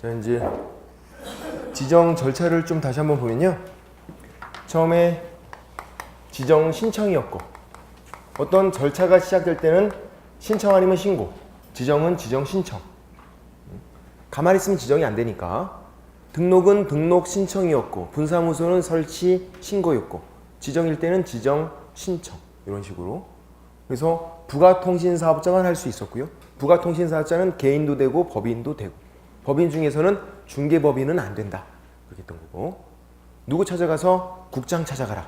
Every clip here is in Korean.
자, 이제 지정 절차를 좀 다시 한번 보면요. 처음에 지정 신청이었고, 어떤 절차가 시작될 때는 신청 아니면 신고, 지정은 지정 신청. 가만히 있으면 지정이 안 되니까 등록은 등록 신청이었고, 분사무소는 설치 신고였고, 지정일 때는 지정 신청, 이런 식으로. 그래서 부가통신사업자만 할 수 있었고요. 부가통신사업자는 개인도 되고 법인도 되고, 법인 중에서는 중개법인은 안 된다, 그렇게 했던 거고, 누구 찾아가서 국장 찾아가라.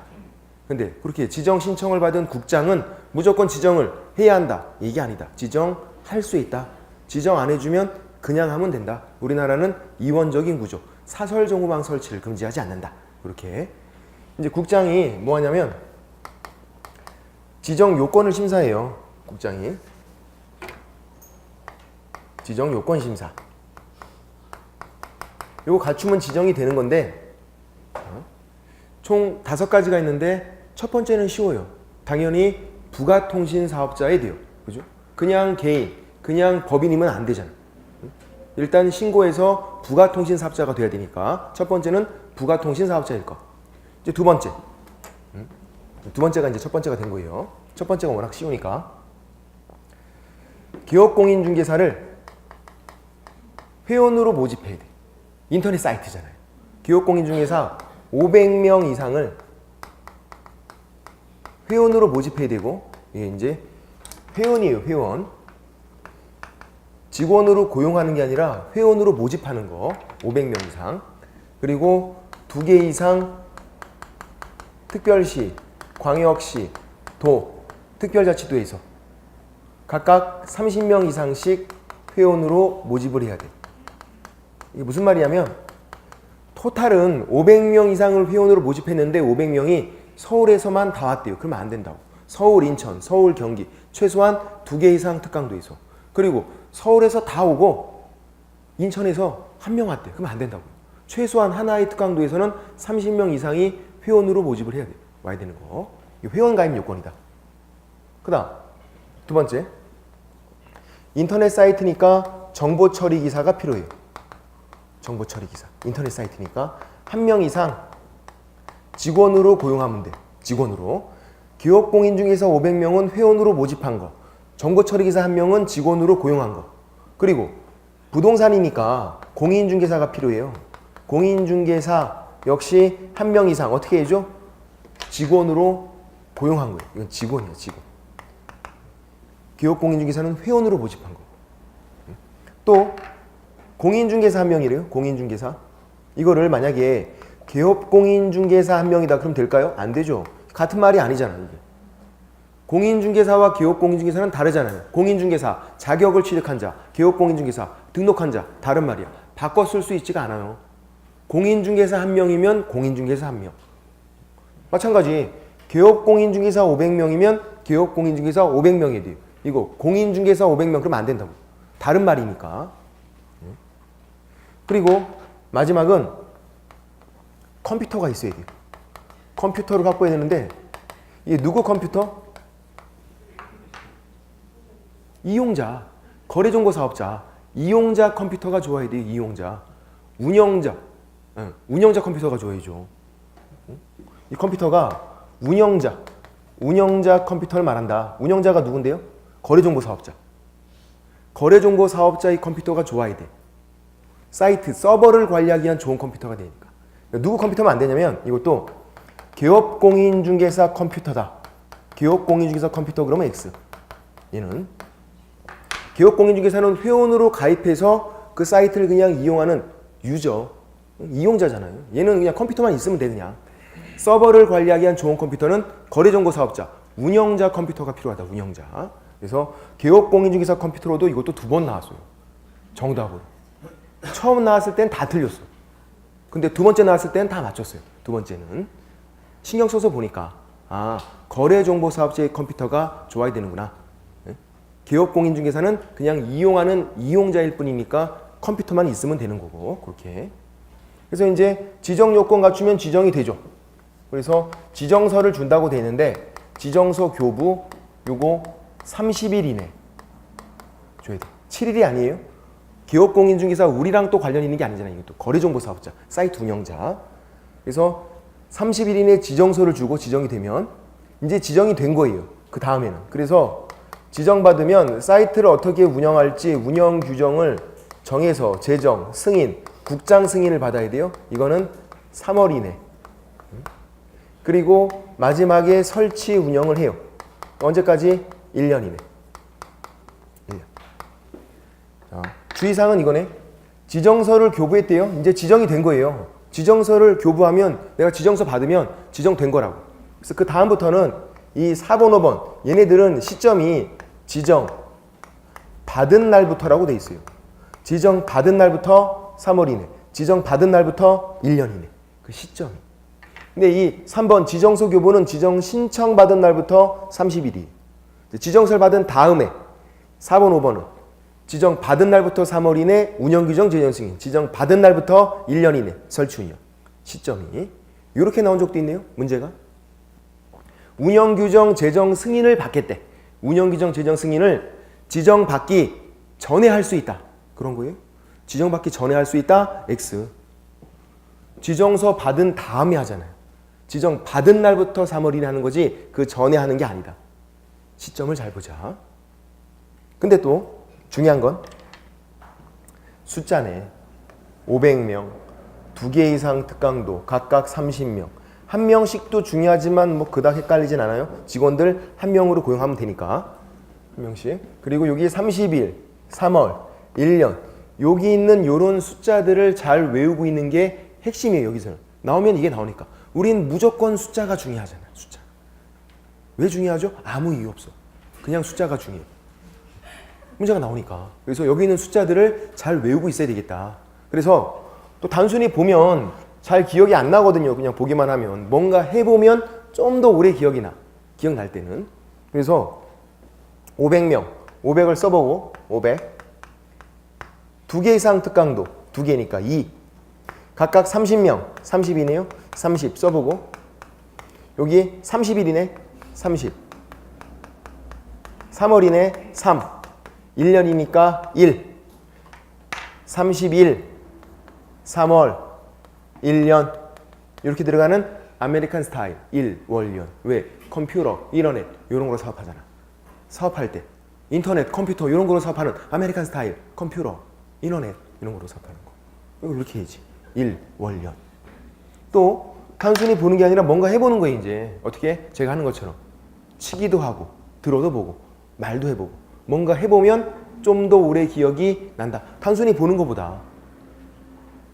근데 그렇게 지정 신청을 받은 국장은 무조건 지정을 해야 한다, 이게 아니다. 지정할 수 있다. 지정 안 해주면 그냥 하면 된다. 우리나라는 이원적인 구조, 사설 정보망 설치를 금지하지 않는다. 그렇게 이제 국장이 뭐 하냐면 지정 요건을 심사해요. 국장이 지정 요건 심사. 요거 갖추면 지정이 되는 건데, 총 5가지가 있는데 첫 번째는 쉬워요. 당연히 부가통신사업자에 돼요. 그죠? 그냥 개인, 그냥 법인이면 안 되잖아. 일단 신고해서 부가통신사업자가 돼야 되니까 첫 번째는 부가통신사업자일 거. 이제 두 번째. 두 번째가 이제 첫 번째가 된 거예요. 첫 번째가 워낙 쉬우니까. 기업공인중개사를 회원으로 모집해야 돼. 인터넷 사이트잖아요. 기업공인중개사 500명 이상을 회원으로 모집해야 되고, 이게 이제 회원이에요, 회원. 직원으로 고용하는 게 아니라 회원으로 모집하는 거, 500명 이상. 그리고 2개 이상 특별시, 광역시, 도, 특별자치도에서 각각 30명 이상씩 회원으로 모집을 해야 돼. 이게 무슨 말이냐면, 토탈은 500명 이상을 회원으로 모집했는데 500명이 서울에서만 다 왔대요. 그러면 안 된다고. 서울, 인천, 서울, 경기 최소한 2개 이상 특강도에서, 그리고 서울에서 다 오고 인천에서 1명 왔대요. 그러면 안 된다고. 최소한 하나의 특강도에서는 30명 이상이 회원으로 모집을 해야 돼. 와야 되는 거. 이게 회원 가입 요건이다. 그 다음 두 번째, 인터넷 사이트니까 정보 처리 기사가 필요해요. 정보 처리 기사. 인터넷 사이트니까 1명 이상 직원으로 고용하면 돼. 직원으로. 기업공인중개사 500명은 회원으로 모집한 거. 정보 처리 기사 1명은 직원으로 고용한 거. 그리고 부동산이니까 공인중개사가 필요해요. 공인중개사 역시 1명 이상 어떻게 해줘? 직원으로 고용한 거예요. 이건 직원이야, 직원. 기업공인중개사는 회원으로 모집한 거. 또 공인중개사 1명이래요. 공인중개사. 이거를 만약에 기업공인중개사 1명이다 그럼 될까요? 안 되죠. 같은 말이 아니잖아요, 이게. 공인중개사와 기업공인중개사는 다르잖아요. 공인중개사, 자격을 취득한 자, 기업공인중개사, 등록한 자, 다른 말이야. 바꿔 쓸 수 있지가 않아요. 공인중개사 1명이면 공인중개사 1명. 마찬가지, 기업공인중개사 500명이면 기업공인중개사 500명이 돼요. 이거 공인중개사 500명 그러면 안 된다고. 다른 말이니까. 그리고 마지막은 컴퓨터가 있어야 돼요. 컴퓨터를 갖고 해야 되는데, 이게 누구 컴퓨터? 이용자, 거래정보사업자, 이용자 컴퓨터가 좋아야 돼요. 이용자. 운영자, 운영자 컴퓨터가 좋아야죠. 이 컴퓨터가 운영자 컴퓨터를 말한다. 운영자가 누군데요? 거래정보사업자. 거래정보사업자의 컴퓨터가 좋아야 돼. 사이트, 서버를 관리하기 위한 좋은 컴퓨터가 되니까. 누구 컴퓨터면 안 되냐면, 이것도 기업공인중개사 컴퓨터다. 기업공인중개사 컴퓨터 그러면 X. 얘는 기업공인중개사는 회원으로 가입해서 그 사이트를 그냥 이용하는 유저, 이용자잖아요. 얘는 그냥 컴퓨터만 있으면 돼, 그냥. 서버를 관리하기 위한 좋은 컴퓨터는 거래정보사업자, 운영자 컴퓨터가 필요하다. 운영자. 그래서 기업공인중개사 컴퓨터로도 이것도 2번 나왔어요. 정답으로. 처음 나왔을 땐 다 틀렸어. 근데 두 번째 나왔을 땐 다 맞췄어요. 두 번째는. 신경 써서 보니까, 아, 거래정보사업자의 컴퓨터가 좋아야 되는구나. 기업공인중개사는 그냥 이용하는 이용자일 뿐이니까 컴퓨터만 있으면 되는 거고, 그렇게. 그래서 이제 지정 요건 갖추면 지정이 되죠. 그래서 지정서를 준다고 돼 있는데, 지정서 교부 요거 30일 이내 줘야 돼. 7일이 아니에요. 기업공인중개사 우리랑 또 관련 있는 게 아니잖아요. 이것도 거래정보사업자, 사이트 운영자. 그래서 30일 이내 지정서를 주고 지정이 되면 이제 지정이 된 거예요. 그 다음에는. 그래서 지정받으면 사이트를 어떻게 운영할지 운영 규정을 정해서 제정, 승인, 국장 승인을 받아야 돼요. 이거는 3월 이내. 그리고 마지막에 설치 운영을 해요. 언제까지? 1년 이내. 1년. 자, 주의사항은 이거네. 지정서를 교부했대요. 이제 지정이 된 거예요. 지정서를 교부하면 내가 지정서 받으면 지정된 거라고. 그래서 그 다음부터는 이 4번, 5번 얘네들은 시점이 지정 받은 날부터라고 돼 있어요. 지정 받은 날부터 3월 이내, 지정 받은 날부터 1년 이내. 그 시점이. 근데 이 3번 지정서 교부는 지정 신청 받은 날부터 30일이. 지정서를 받은 다음에 4번, 5번은 지정 받은 날부터 3월 이내 운영 규정 제정 승인. 지정 받은 날부터 1년 이내 설치 운영. 시점이. 이렇게 나온 적도 있네요. 문제가. 운영 규정 제정 승인을 받겠대. 운영 규정 제정 승인을 지정 받기 전에 할 수 있다. 그런 거예요. 지정 받기 전에 할 수 있다. X. 지정서 받은 다음에 하잖아요. 지정 받은 날부터 3월 이내 하는 거지 그 전에 하는 게 아니다. 시점을 잘 보자. 근데 또 중요한 건 숫자네. 500명, 2개 이상 특강도 각각 30명. 한 명씩도 중요하지만 뭐 그닥 헷갈리진 않아요. 직원들 한 명으로 고용하면 되니까. 한 명씩. 그리고 여기 30일, 3월, 1년. 여기 있는 요런 숫자들을 잘 외우고 있는 게 핵심이에요. 여기서는. 나오면 이게 나오니까. 우린 무조건 숫자가 중요하잖아요. 숫자. 왜 중요하죠? 아무 이유 없어. 그냥 숫자가 중요해. 문제가 나오니까. 그래서 여기 있는 숫자들을 잘 외우고 있어야 되겠다. 그래서 또 단순히 보면 잘 기억이 안 나거든요. 그냥 보기만 하면. 뭔가 해보면 좀 더 오래 기억이 나. 기억날 때는. 그래서 500명, 500을 써보고 500. 2개 이상 특강도 2개니까 2. 각각 30명, 30이네요. 30 써보고 여기 30일이네. 30. 3월 이내 3. 1년이니까 1, 31, 3월, 1년 이렇게 들어가는 아메리칸 스타일 1, 월, 년. 왜? 컴퓨터, 인터넷 이런 거로 사업하잖아. 사업할 때 인터넷, 컴퓨터 이런 거로 사업하는 아메리칸 스타일 컴퓨터, 인터넷 이런 거로 사업하는 거. 이거 이렇게 해야지. 1, 월, 년. 또 단순히 보는 게 아니라 뭔가 해보는 거예요. 이제 어떻게? 제가 하는 것처럼 치기도 하고 들어도 보고 말도 해보고 뭔가 해보면 좀 더 오래 기억이 난다. 단순히 보는 것보다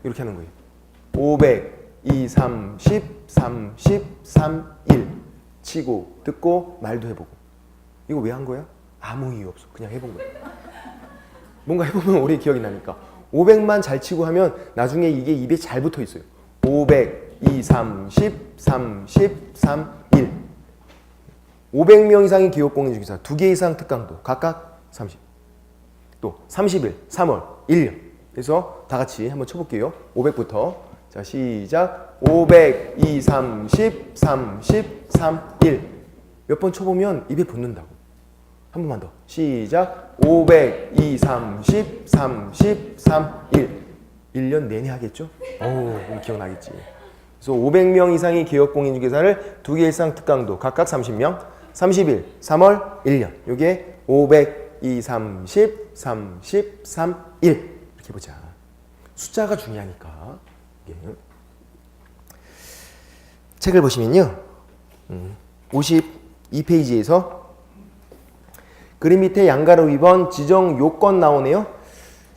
이렇게 하는 거예요. 500, 2, 30, 30, 3, 1 치고 듣고 말도 해보고. 이거 왜 한 거야? 아무 이유 없어. 그냥 해본 거야. 뭔가 해보면 오래 기억이 나니까. 500만 잘 치고 하면 나중에 이게 입에 잘 붙어 있어요. 500, 2, 30, 30, 3, 1 500명 이상의 기업공인중개사 2개 이상 특강도 각각 30. 또 30일, 3월, 1년. 그래서 다 같이 한번 쳐볼게요. 500부터. 자, 시작. 500, 2, 30, 30, 3, 1. 몇 번 쳐보면 입에 붙는다고. 한 번만 더. 시작. 500, 2, 30, 30, 3, 1. 1년 내내 하겠죠? 그럼 기억나겠지. 그래서 500명 이상의 기업공인중개사를 2개 이상 특강도 각각 30명. 30일, 3월, 1년. 요게 500, 2, 30, 30, 3, 1. 이렇게 보자. 숫자가 중요하니까. 예. 책을 보시면요. 52페이지에서 그림 밑에 양가로 2번 지정 요건 나오네요.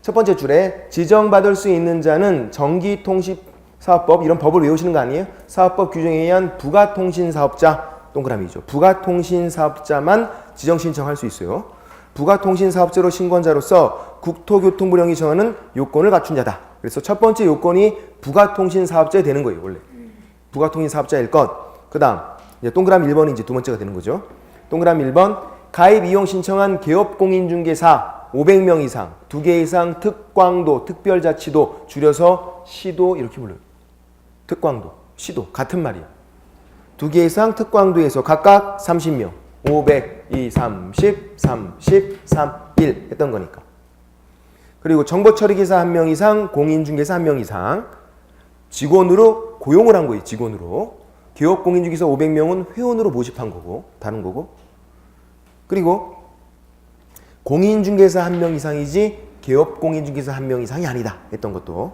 첫 번째 줄에 지정받을 수 있는 자는 전기통신사업법 이런 법을 외우시는 거 아니에요? 사업법 규정에 의한 부가통신사업자 동그라미죠. 부가통신사업자만 지정 신청할 수 있어요. 부가통신사업자로 신고한 자로서 국토교통부령이 정하는 요건을 갖춘 자다. 그래서 첫 번째 요건이 부가통신사업자에 되는 거예요. 원래 부가통신사업자일 것. 그 다음 동그라미 1번이 이제 두 번째가 되는 거죠. 동그라미 1번 가입 이용 신청한 기업공인중개사 500명 이상 2개 이상 특광도 특별자치도 줄여서 시도 이렇게 불러요. 특광도 시도 같은 말이야. 2개 이상 특광도에서 각각 30명 500, 2, 30, 30, 3, 1 했던 거니까. 그리고 정보처리기사 1명 이상, 공인중개사 1명 이상. 직원으로 고용을 한 거예요. 직원으로. 기업공인중개사 500명은 회원으로 모집한 거고, 다른 거고. 그리고 공인중개사 1명 이상이지 기업공인중개사 1명 이상이 아니다 했던 것도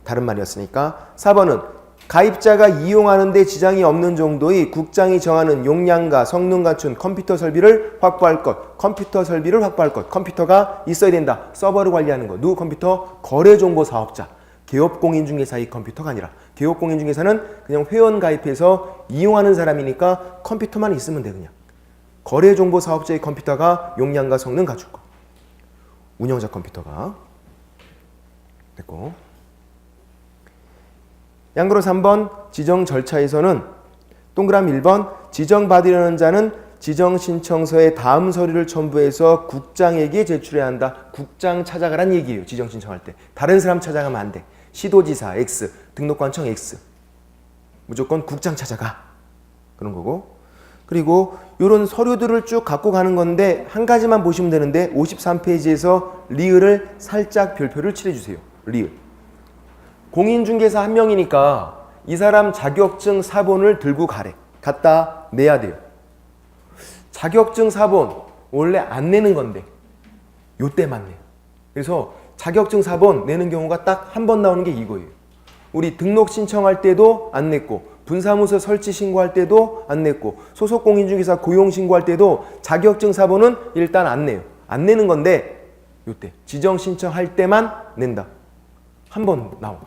다른 말이었으니까. 4번은 가입자가 이용하는 데 지장이 없는 정도의 국장이 정하는 용량과 성능 갖춘 컴퓨터 설비를 확보할 것. 컴퓨터 설비를 확보할 것. 컴퓨터가 있어야 된다. 서버를 관리하는 것. 누구 컴퓨터? 거래정보사업자. 기업공인중개사의 컴퓨터가 아니라. 기업공인중개사는 그냥 회원 가입해서 이용하는 사람이니까 컴퓨터만 있으면 돼 그냥. 거래정보사업자의 컴퓨터가 용량과 성능 갖출 것. 운영자 컴퓨터가. 됐고. 양으로 3번 지정 절차에서는 동그라미 1번 지정받으려는 자는 지정신청서에 다음 서류를 첨부해서 국장에게 제출해야 한다. 국장 찾아가란 얘기예요. 지정신청할 때. 다른 사람 찾아가면 안 돼. 시도지사 X, 등록관청 X. 무조건 국장 찾아가. 그런 거고. 그리고 이런 서류들을 쭉 갖고 가는 건데 한 가지만 보시면 되는데 53페이지에서 리을을 살짝 별표를 칠해주세요. 리을. 공인중개사 1명이니까 이 사람 자격증 사본을 들고 가래. 갖다 내야 돼요. 자격증 사본 원래 안 내는 건데 요때만 내요. 그래서 자격증 사본 내는 경우가 딱 한 번 나오는 게 이거예요. 우리 등록 신청할 때도 안 냈고 분사무소 설치 신고할 때도 안 냈고 소속 공인중개사 고용 신고할 때도 자격증 사본은 일단 안 내요. 안 내는 건데 요때 지정 신청할 때만 낸다. 한 번 나와.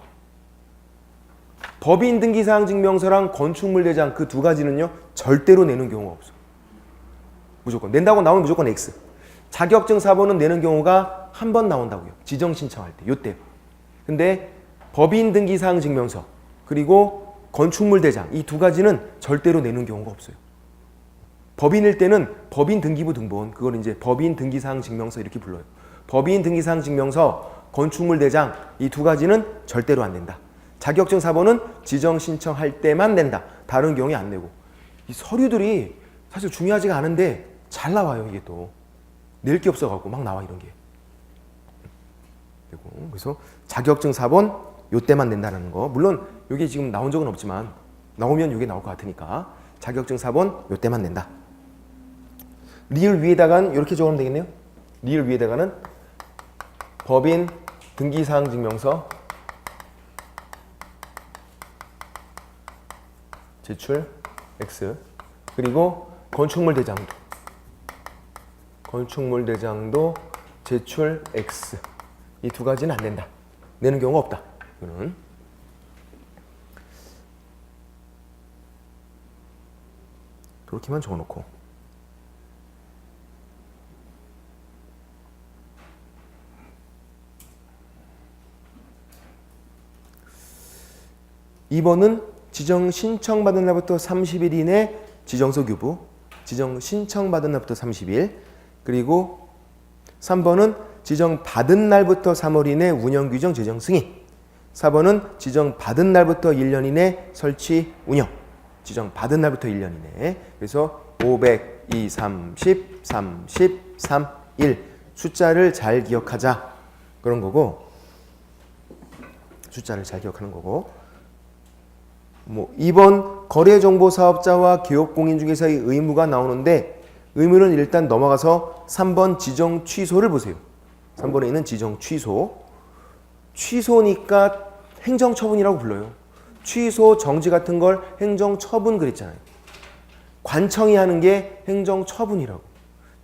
법인 등기사항 증명서랑 건축물 대장 그 두 가지는요 절대로 내는 경우가 없어. 무조건 낸다고 나오면 무조건 X. 자격증 사본은 내는 경우가 한 번 나온다고요. 지정 신청할 때 요때. 근데 법인 등기사항 증명서 그리고 건축물 대장 이 두 가지는 절대로 내는 경우가 없어요. 법인일 때는 법인 등기부 등본 그걸 이제 법인 등기사항 증명서 이렇게 불러요. 법인 등기사항 증명서, 건축물 대장 이 두 가지는 절대로 안 낸다. 자격증 사본은 지정 신청할 때만 낸다. 다른 경우에 안 내고. 이 서류들이 사실 중요하지가 않은데 잘 나와요. 이게 또 낼 게 없어갖고 막 나와 이런 게. 그래서 자격증 사본 요때만 낸다는 거. 물론 이게 지금 나온 적은 없지만 나오면 이게 나올 것 같으니까 자격증 사본 요때만 낸다. 리을 위에다가는 이렇게 적으면 되겠네요. 리을 위에다가는 법인 등기사항 증명서 제출 X 그리고 건축물 대장도 제출 X 이 두 가지는 안 된다. 내는 경우가 없다. 이거는 그렇게만 적어놓고 2번은 지정 신청받은 날부터 30일 이내 지정서 교부, 지정 신청받은 날부터 30일, 그리고 3번은 지정 받은 날부터 3월 이내 운영 규정 제정 승인, 4번은 지정 받은 날부터 1년 이내 설치 운영, 지정 받은 날부터 1년 이내. 그래서 500, 2, 30, 30, 3, 1 숫자를 잘 기억하자 그런 거고, 숫자를 잘 기억하는 거고. 2번 거래정보사업자와 기업공인중개사의 의무가 나오는데 의무는 일단 넘어가서 3번 지정 취소를 보세요. 3번에 있는 지정 취소. 취소니까 행정처분이라고 불러요. 취소, 정지 같은 걸 행정처분 그랬잖아요. 관청이 하는 게 행정처분이라고.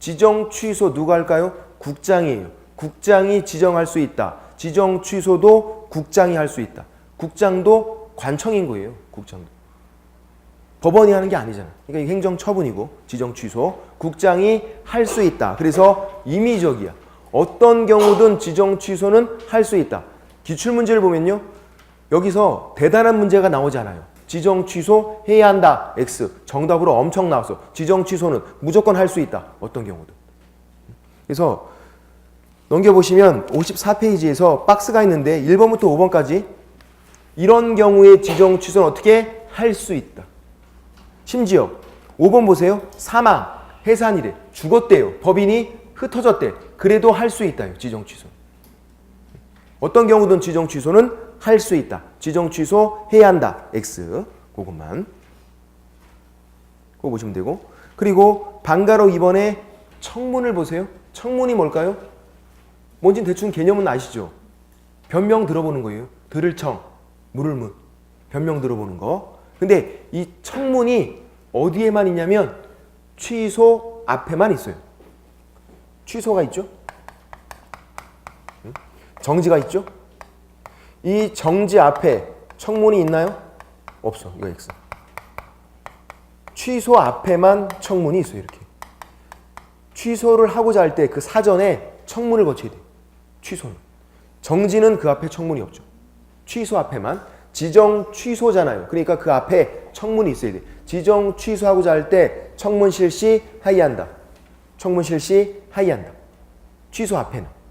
지정 취소 누가 할까요? 국장이에요. 국장이 지정할 수 있다. 지정 취소도 국장이 할 수 있다. 국장도 관청인 거예요. 국장도. 법원이 하는 게 아니잖아. 그러니까 이게 행정처분이고 지정 취소. 국장이 할 수 있다. 그래서 임의적이야. 어떤 경우든 지정 취소는 할 수 있다. 기출문제를 보면요. 여기서 대단한 문제가 나오지 않아요. 지정 취소 해야 한다. X. 정답으로 엄청 나왔어. 지정 취소는 무조건 할 수 있다. 어떤 경우든. 그래서 넘겨보시면 54페이지에서 박스가 있는데 1번부터 5번까지 이런 경우에 지정 취소는 어떻게 할 수 있다. 심지어 5번 보세요. 사망, 해산이래. 죽었대요. 법인이 흩어졌대. 그래도 할 수 있다요. 지정 취소. 어떤 경우든 지정 취소는 할 수 있다. 지정 취소 해야 한다. X. 그것만. 그거 보시면 되고. 그리고 방가로 2번에 청문을 보세요. 청문이 뭘까요? 뭔지 대충 개념은 아시죠? 변명 들어보는 거예요. 들을 청, 물을 문. 변명 들어보는 거. 근데 이 청문이 어디에만 있냐면 취소 앞에만 있어요. 취소가 있죠? 정지가 있죠? 이 정지 앞에 청문이 있나요? 없어. 이거 X. 취소 앞에만 청문이 있어요. 이렇게. 취소를 하고자 할 때 그 사전에 청문을 거쳐야 돼. 취소는. 정지는 그 앞에 청문이 없죠. 취소 앞에만. 지정 취소잖아요. 그러니까 그 앞에 청문이 있어야 돼. 지정 취소하고자 할 때 청문 실시 하이한다. 청문 실시 하이한다. 취소 앞에는.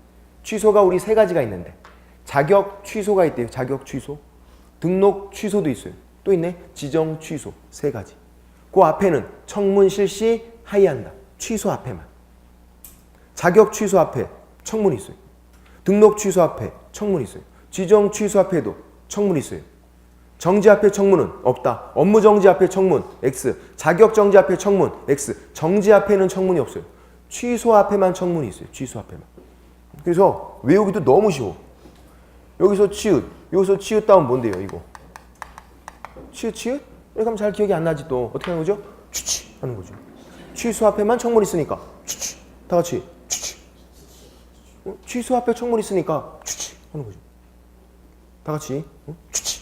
취소가 우리 세 가지가 있는데 자격 취소가 있대요. 자격 취소. 등록 취소도 있어요. 또 있네. 지정 취소. 세 가지. 그 앞에는 청문 실시 하이한다. 취소 앞에만. 자격 취소 앞에 청문이 있어요. 등록 취소 앞에 청문이 있어요. 지정 취소 앞에도 청문이 있어요. 정지 앞에 청문은 없다. 업무 정지 앞에 청문 X. 자격 정지 앞에 청문 X. 정지 앞에는 청문이 없어요. 취소 앞에만 청문이 있어요. 취소 앞에만. 그래서 외우기도 너무 쉬워. 여기서 치읓, 여기서 치읓 다음 뭔데요, 이거? 치읓, 치읓? 이렇게 하면 잘 기억이 안 나지 또. 어떻게 하는 거죠? 취취 하는 거죠. 취소 앞에만 청문 있으니까 취취. 다 같이 취취. 취소 앞에 청문 있으니까 취취 하는 거죠. 다 같이 취취.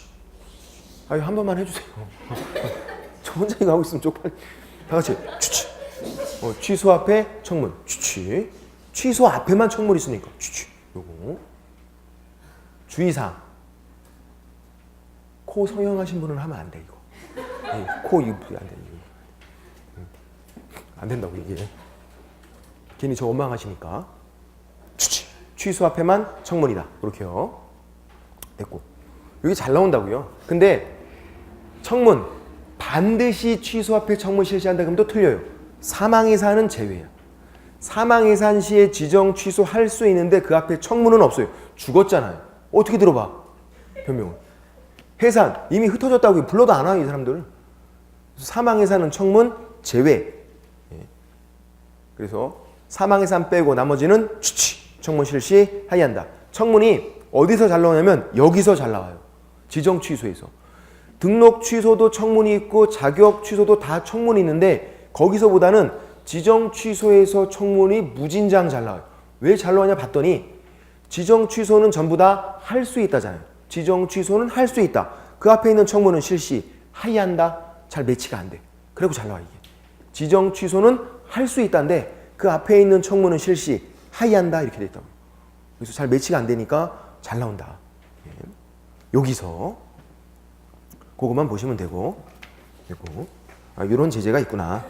아유, 한 번만 해주세요. 저 혼자 이거 하고 있으면 쪽팔리. 다 같이 취취. 취소 앞에 청문 취취. 취소 앞에만 청문 있으니까 취취. 요거. 주의사항. 코 성형하신 분은 하면 안 돼, 이거. 코 이거 안 돼. 안 된다고 이게. 괜히 저 원망하시니까. 취취. 취소 앞에만 청문이다. 그렇게요. 됐고. 여기 잘 나온다고요. 근데 청문 반드시 취소 앞에 청문 실시한다 그러면 또 틀려요. 사망해산은 제외야. 사망해산 시에 지정 취소할 수 있는데 그 앞에 청문은 없어요. 죽었잖아요. 어떻게 들어봐? 변명을. 해산 이미 흩어졌다고 불러도 안 와요, 이 사람들. 사망해산은 청문 제외. 그래서 사망해산 빼고 나머지는 취취 청문 실시 하이한다. 청문이 어디서 잘 나오냐면 여기서 잘 나와요. 지정 취소에서. 등록 취소도 청문이 있고 자격 취소도 다 청문이 있는데 거기서보다는 지정 취소에서 청문이 무진장 잘 나와요. 왜 잘 나오냐 봤더니 지정 취소는 전부 다 할 수 있다잖아요. 지정 취소는 할 수 있다. 그 앞에 있는 청문은 실시 하이한다. 잘 매치가 안 돼. 그리고 잘 나와 이게. 지정 취소는 할 수 있다인데 그 앞에 있는 청문은 실시 하이한다 이렇게 돼 있다고. 그래서 잘 매치가 안 되니까 잘 나온다. 여기서 그것만 보시면 되고, 이런 제재가 있구나.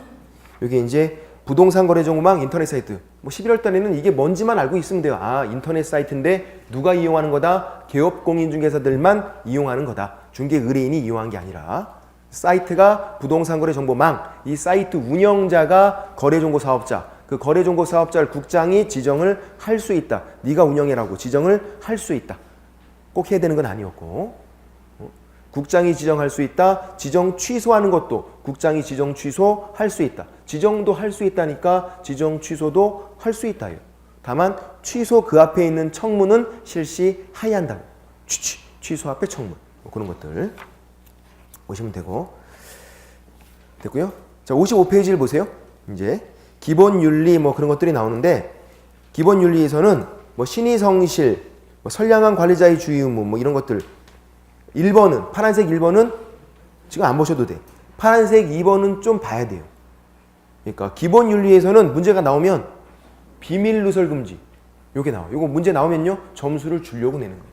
여기 이제 부동산 거래 정보망 인터넷 사이트. 뭐 11월 달에는 이게 뭔지만 알고 있으면 돼요. 아, 인터넷 사이트인데 누가 이용하는 거다? 개업 공인중개사들만 이용하는 거다. 중개 의뢰인이 이용한 게 아니라. 사이트가 부동산 거래 정보망. 이 사이트 운영자가 거래 정보 사업자. 그 거래 정보 사업자를 국장이 지정을 할 수 있다. 네가 운영해라고 지정을 할 수 있다. 꼭 해야 되는 건 아니었고. 국장이 지정할 수 있다. 지정 취소하는 것도 국장이 지정 취소할 수 있다. 지정도 할 수 있다니까 지정 취소도 할 수 있다요. 다만 취소 그 앞에 있는 청문은 실시하여야 한다고. 취소 앞에 청문. 뭐 그런 것들 보시면 되고. 됐고요. 자, 55페이지를 보세요. 이제 기본 윤리 뭐 그런 것들이 나오는데 기본 윤리에서는 뭐 신의성실, 뭐 선량한 관리자의 주의 의무 뭐 이런 것들 1번은 파란색 1번은 지금 안 보셔도 돼. 파란색 2번은 좀 봐야 돼요. 그러니까 기본 윤리에서는 문제가 나오면 비밀 누설 금지 요게 나와요. 요거 문제 나오면요 점수를 주려고 내는 거예요.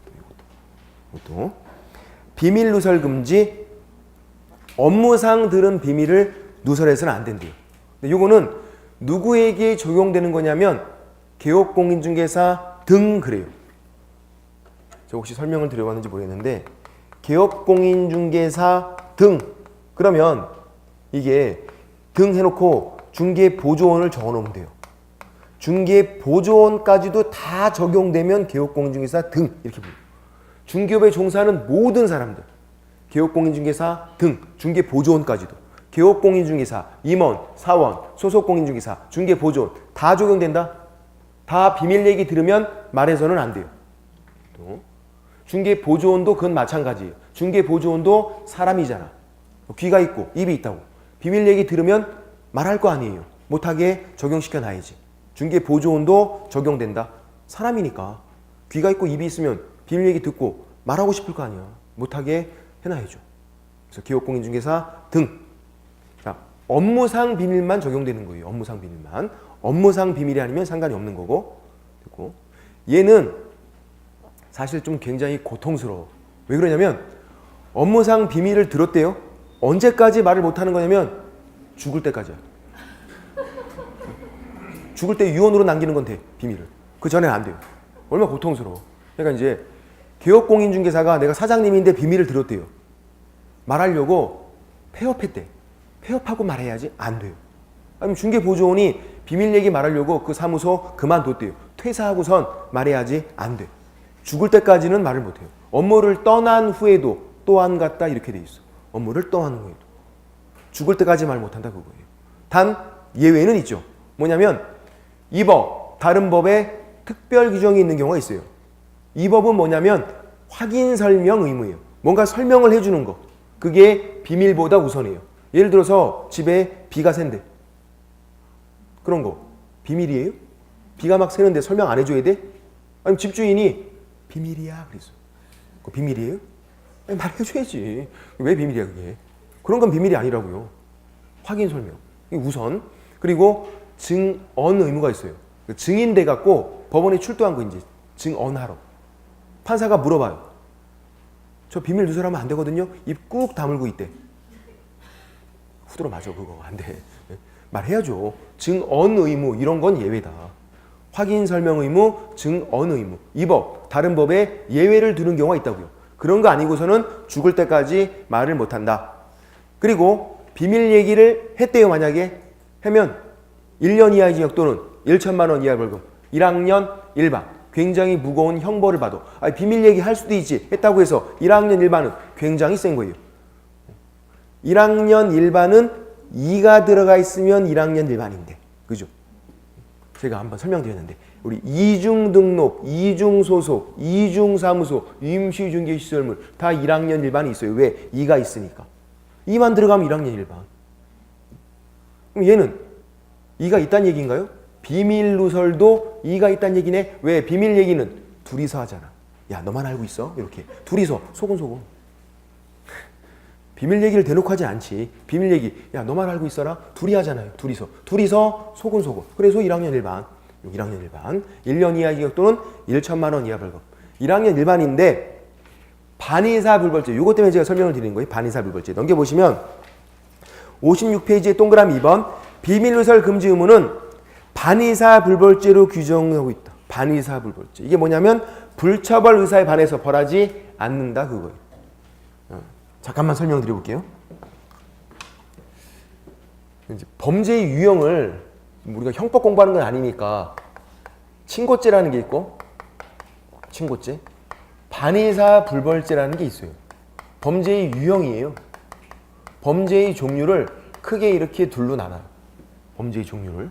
이것도 비밀 누설 금지 업무상 들은 비밀을 누설해서는 안 된대요. 근데 요거는 누구에게 적용되는 거냐면 개업공인중개사 등 그래요. 저 혹시 설명을 드려봤는지 모르겠는데 개업공인중개사 등 그러면 이게 등 해놓고 중개보조원을 적어놓으면 돼요. 중개 보조원까지도 다 적용되면 개업공인중개사 등 이렇게 불러요. 중개업에 종사하는 모든 사람들, 개업공인중개사 등 중개 보조원까지도, 개업공인중개사, 임원, 사원, 소속공인중개사, 중개 보조원 다 적용된다. 다 비밀 얘기 들으면 말해서는 안 돼요. 또 중개 보조원도 그건 마찬가지예요. 중개 보조원도 사람이잖아. 귀가 있고 입이 있다고. 비밀 얘기 들으면 말할 거 아니에요. 못하게 적용시켜 놔야지. 중개 보조원도 적용된다. 사람이니까 귀가 있고 입이 있으면 비밀 얘기 듣고 말하고 싶을 거 아니야. 못하게 해놔야죠. 그래서 개업공인중개사 등. 자, 업무상 비밀만 적용되는 거예요. 업무상 비밀만. 업무상 비밀이 아니면 상관이 없는 거고. 됐고. 얘는 사실 좀 굉장히 고통스러워. 왜 그러냐면 업무상 비밀을 들었대요. 언제까지 말을 못하는 거냐면 죽을 때까지야. 죽을 때 유언으로 남기는 건 돼. 비밀을. 그 전에는 안 돼요. 얼마나 고통스러워. 그러니까 이제 개업공인중개사가 내가 사장님인데 비밀을 들었대요. 말하려고 폐업했대. 폐업하고 말해야지. 안 돼요. 아니면 중개보조원이 비밀 얘기 말하려고 그 사무소 그만뒀대요. 퇴사하고선 말해야지. 안 돼. 죽을 때까지는 말을 못해요. 업무를 떠난 후에도 또한 같다 이렇게 돼 있어. 업무를 떠난 후에도. 죽을 때까지 말 못한다 그거예요. 단 예외는 있죠. 뭐냐면 이 법, 다른 법에 특별 규정이 있는 경우가 있어요. 이 법은 뭐냐면 확인 설명 의무예요. 뭔가 설명을 해주는 거. 그게 비밀보다 우선이에요. 예를 들어서 집에 비가 샌대. 그런 거 비밀이에요? 비가 막 새는데 설명 안 해줘야 돼? 아니면 집주인이 비밀이야 그랬어. 그거 비밀이에요? 아니, 말해줘야지. 왜 비밀이야 그게? 그런 건 비밀이 아니라고요. 확인 설명. 이게 우선. 그리고 증언 의무가 있어요. 증인 돼 갖고 법원에 출두한 거 이제 증언하러. 판사가 물어봐요. 저 비밀 누설하면 안 되거든요. 입 꾹 다물고 있대. 후드로 맞아 그거 안 돼. 말해야죠. 증언 의무 이런 건 예외다. 확인 설명 의무, 증언 의무. 이 법, 다른 법에 예외를 두는 경우가 있다고요. 그런 거 아니고서는 죽을 때까지 말을 못한다. 그리고 비밀 얘기를 했대요. 만약에 하면 1년 이하의 징역 또는 1천만 원 이하 벌금, 1학년 1반. 굉장히 무거운 형벌을 받아. 비밀 얘기 할 수도 있지. 했다고 해서 1학년 1반은 굉장히 센 거예요. 1학년 1반은 2가 들어가 있으면 1학년 1반인데. 그죠? 제가 한번 설명드렸는데 우리 이중 등록, 이중 소속, 이중 사무소, 임시중개시설물 다 1학년 1반이 있어요. 왜? 2가 있으니까. 2만 들어가면 1학년 1반. 그럼 얘는 2가 있다는 얘기인가요? 비밀 누설도 2가 있다는 얘기네. 왜? 비밀 얘기는 둘이서 하잖아. 야 너만 알고 있어? 이렇게 둘이서 소곤소곤. 비밀 얘기를 대놓고 하지 않지. 비밀 얘기 야 너만 알고 있어라. 둘이 하잖아요. 둘이서 소곤소곤. 그래서 1학년 1반 1학년 1반 1년 이하 징역 또는 1천만 원 이하 벌금. 1학년 1반인데 반의사 불벌죄. 이것 때문에 제가 설명을 드리는 거예요. 반의사 불벌죄. 넘겨보시면 56페이지에 동그라미 2번 비밀 누설 금지 의무는 반의사 불벌죄로 규정하고 있다. 반의사 불벌죄. 이게 뭐냐면 불처벌 의사에 반해서 벌하지 않는다 그거예요. 잠깐만 설명드려 볼게요. 이제 범죄의 유형을 우리가 형법 공부하는 건 아니니까 친고죄라는 게 있고 친고죄, 반의사 불벌죄라는 게 있어요. 범죄의 유형이에요. 범죄의 종류를 크게 이렇게 둘로 나눠요. 범죄의 종류를.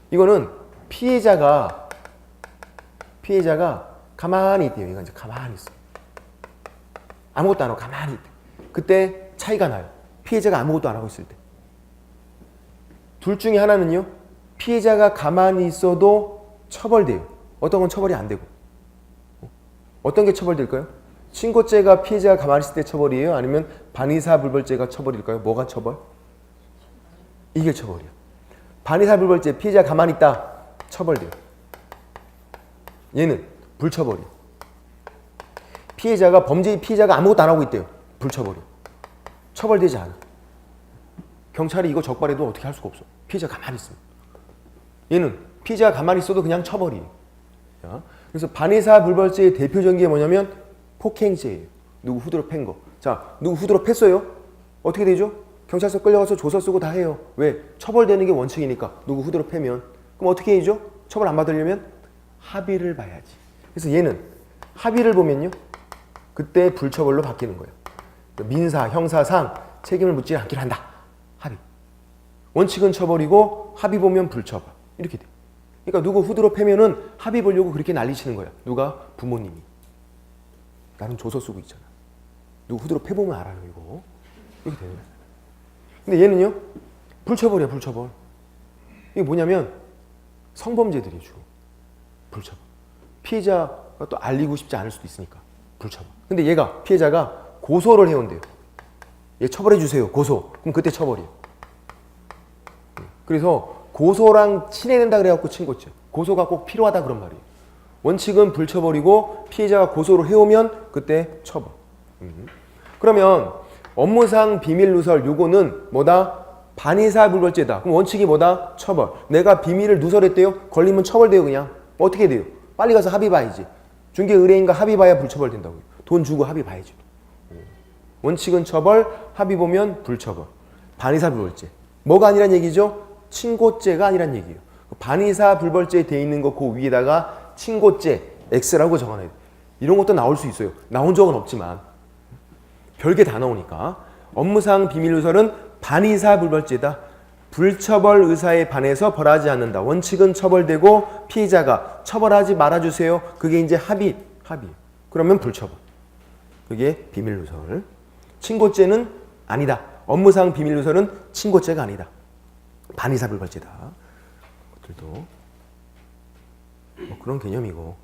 이거는 피해자가 가만히 있대요. 이건 이제 가만히 있어. 아무것도 안 하고 가만히 있대. 그때 차이가 나요. 피해자가 아무것도 안 하고 있을 때. 둘 중에 하나는요. 피해자가 가만히 있어도 처벌돼요. 어떤 건 처벌이 안 되고. 어떤 게 처벌될까요? 친고죄가 피해자가 가만히 있을 때 처벌이에요? 아니면 반의사 불벌죄가 처벌일까요? 뭐가 처벌? 이게 처벌이야. 반의사 불벌죄 피해자가 가만히 있다. 처벌돼요. 얘는 불처벌이에요. 피해자가 아무것도 안 하고 있대요. 불처벌이에요. 처벌되지 않아. 경찰이 이거 적발해도 어떻게 할 수가 없어. 피해자가 가만히 있으면. 얘는 피해자가 가만히 있어도 그냥 처벌이에요. 자, 그래서 반의사 불벌죄의 대표적인 게 뭐냐면 폭행죄예요. 누구 후드로 팬 거. 자, 누구 후드로 팼어요? 어떻게 되죠? 경찰서 끌려가서 조서 쓰고 다 해요. 왜? 처벌되는 게 원칙이니까. 누구 후드로 패면. 그럼 어떻게 해야죠? 처벌 안 받으려면 합의를 봐야지. 그래서 얘는 합의를 보면요, 그때 불처벌로 바뀌는 거예요. 민사, 형사상 책임을 묻지 않기로 한다. 합의. 원칙은 처벌이고 합의 보면 불처벌. 이렇게 돼. 그러니까 누구 후드로 패면은 합의 보려고 그렇게 난리치는 거야. 누가? 부모님이. 나는 조서 쓰고 있잖아. 누구 후드로 패보면 알아요, 이거. 이렇게 되는 거야. 근데 얘는요, 불처벌이야, 불처벌. 이게 뭐냐면 성범죄들이 주로 불처벌. 피해자가 또 알리고 싶지 않을 수도 있으니까 불처벌. 근데 얘가, 피해자가 고소를 해온대요. 얘 처벌해 주세요, 고소. 그럼 그때 처벌이에요. 그래서 고소랑 친해낸다 그래갖고 친고죄. 고소가 꼭 필요하다 그런 말이에요. 원칙은 불처벌이고 피해자가 고소를 해오면 그때 처벌. 그러면 업무상 비밀누설 요거는 뭐다? 반의사불벌죄다. 그럼 원칙이 뭐다? 처벌. 내가 비밀을 누설했대요? 걸리면 처벌돼요 그냥. 어떻게 돼요? 빨리 가서 합의 봐야지. 중개 의뢰인과 합의 봐야 불처벌 된다고요. 돈 주고 합의 봐야지. 원칙은 처벌, 합의 보면 불처벌. 반의사불벌죄. 뭐가 아니란 얘기죠? 친고죄가 아니란 얘기예요. 반의사불벌죄에 돼 있는 거 그 위에다가 친고죄 X라고 적어놔야 돼요. 이런 것도 나올 수 있어요. 나온 적은 없지만 별게 다 나오니까. 업무상 비밀누설은 반의사불벌죄다. 불처벌 의사에 반해서 벌하지 않는다. 원칙은 처벌되고 피의자가 처벌하지 말아주세요. 그게 이제 합의. 그러면 불처벌. 그게 비밀누설. 친고죄는 아니다. 업무상 비밀누설은 친고죄가 아니다. 반의사불벌죄다. 것들도 뭐 그런 개념이고.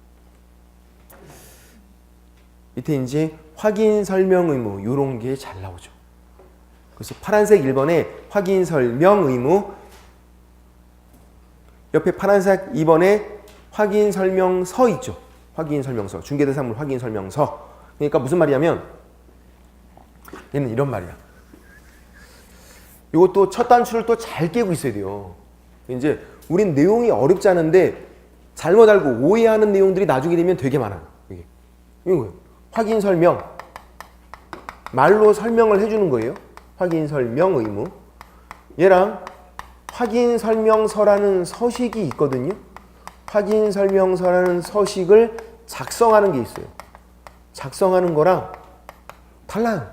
밑에 이제 확인 설명 의무 이런 게 잘 나오죠. 그래서 파란색 1번에 확인 설명 의무, 옆에 파란색 2번에 확인 설명서 있죠. 확인 설명서, 중개대상물 확인 설명서. 그러니까 무슨 말이냐면 얘는 이런 말이야. 이것도 첫 단추를 또 잘 깨고 있어야 돼요. 이제 우린 내용이 어렵지 않은데 잘못 알고 오해하는 내용들이 나중에 되면 되게 많아요. 이게 이거예요. 확인 설명, 말로 설명을 해주는 거예요. 확인 설명 의무. 얘랑 확인 설명서라는 서식이 있거든요. 확인 설명서라는 서식을 작성하는 게 있어요. 작성하는 거랑 달라요.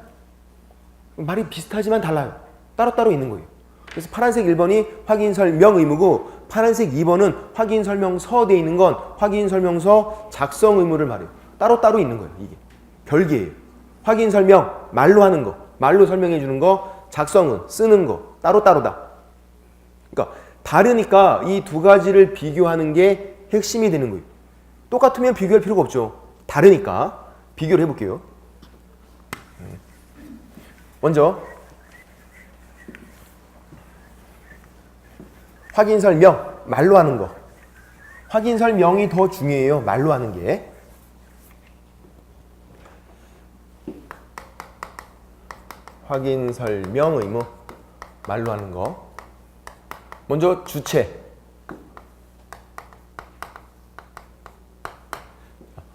말이 비슷하지만 달라요. 따로따로 있는 거예요. 그래서 파란색 1번이 확인 설명 의무고 파란색 2번은 확인 설명서 돼 있는 건 확인 설명서 작성 의무를 말해요. 따로따로 있는 거예요. 이게 별개예요. 확인 설명 말로 하는 거, 말로 설명해 주는 거, 작성은 쓰는 거 따로따로다. 그러니까 다르니까 이 두 가지를 비교하는 게 핵심이 되는 거예요. 똑같으면 비교할 필요가 없죠. 다르니까 비교를 해볼게요. 먼저 확인 설명, 말로 하는 거. 확인 설명이 더 중요해요. 말로 하는 게. 확인 설명 의무, 말로 하는 거. 먼저 주체.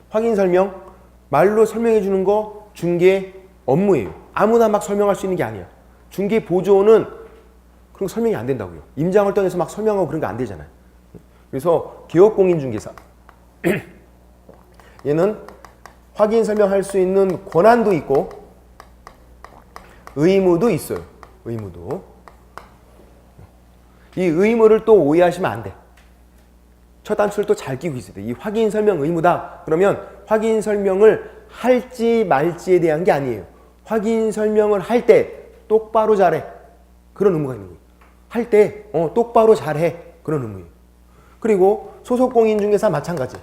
확인 설명, 말로 설명해 주는 거 중개 업무예요. 아무나 막 설명할 수 있는 게 아니야. 중개 보조는 그런 거 설명이 안 된다고요. 임장을 떠나서 막 설명하고 그런 거 안 되잖아요. 그래서 기업공인중개사 얘는 확인 설명할 수 있는 권한도 있고 의무도 있어요. 의무도. 이 의무를 또 오해하시면 안 돼. 첫 단추를 또 잘 끼고 있어야 돼. 이 확인 설명 의무다. 그러면 확인 설명을 할지 말지에 대한 게 아니에요. 확인 설명을 할 때 똑바로 잘해. 그런 의무가 있는 거예요. 할 때 똑바로 잘해. 그런 의무예요. 그리고 소속공인중개사 마찬가지.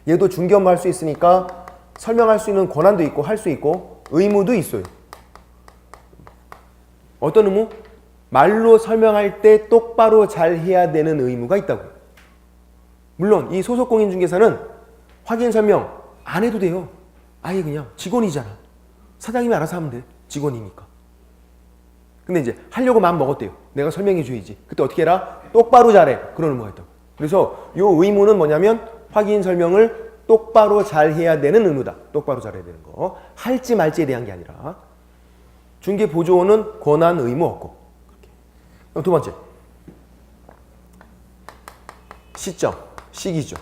얘도 중개 업무 할 수 있으니까 설명할 수 있는 권한도 있고 할 수 있고 의무도 있어요. 어떤 의무? 말로 설명할 때 똑바로 잘 해야 되는 의무가 있다고요. 물론 이 소속공인중개사는 확인 설명 안 해도 돼요. 아예 그냥 직원이잖아. 사장님이 알아서 하면 돼. 직원이니까. 근데 이제 하려고 마음 먹었대요. 내가 설명해 줘야지. 그때 어떻게 해라? 똑바로 잘해. 그런 의무가 있다고. 그래서 이 의무는 뭐냐면 확인 설명을 똑바로 잘 해야 되는 의무다. 똑바로 잘해야 되는 거. 할지 말지에 대한 게 아니라. 중개 보조원은 권한 의무 없고. 그렇게. 두 번째. 시점, 시기죠.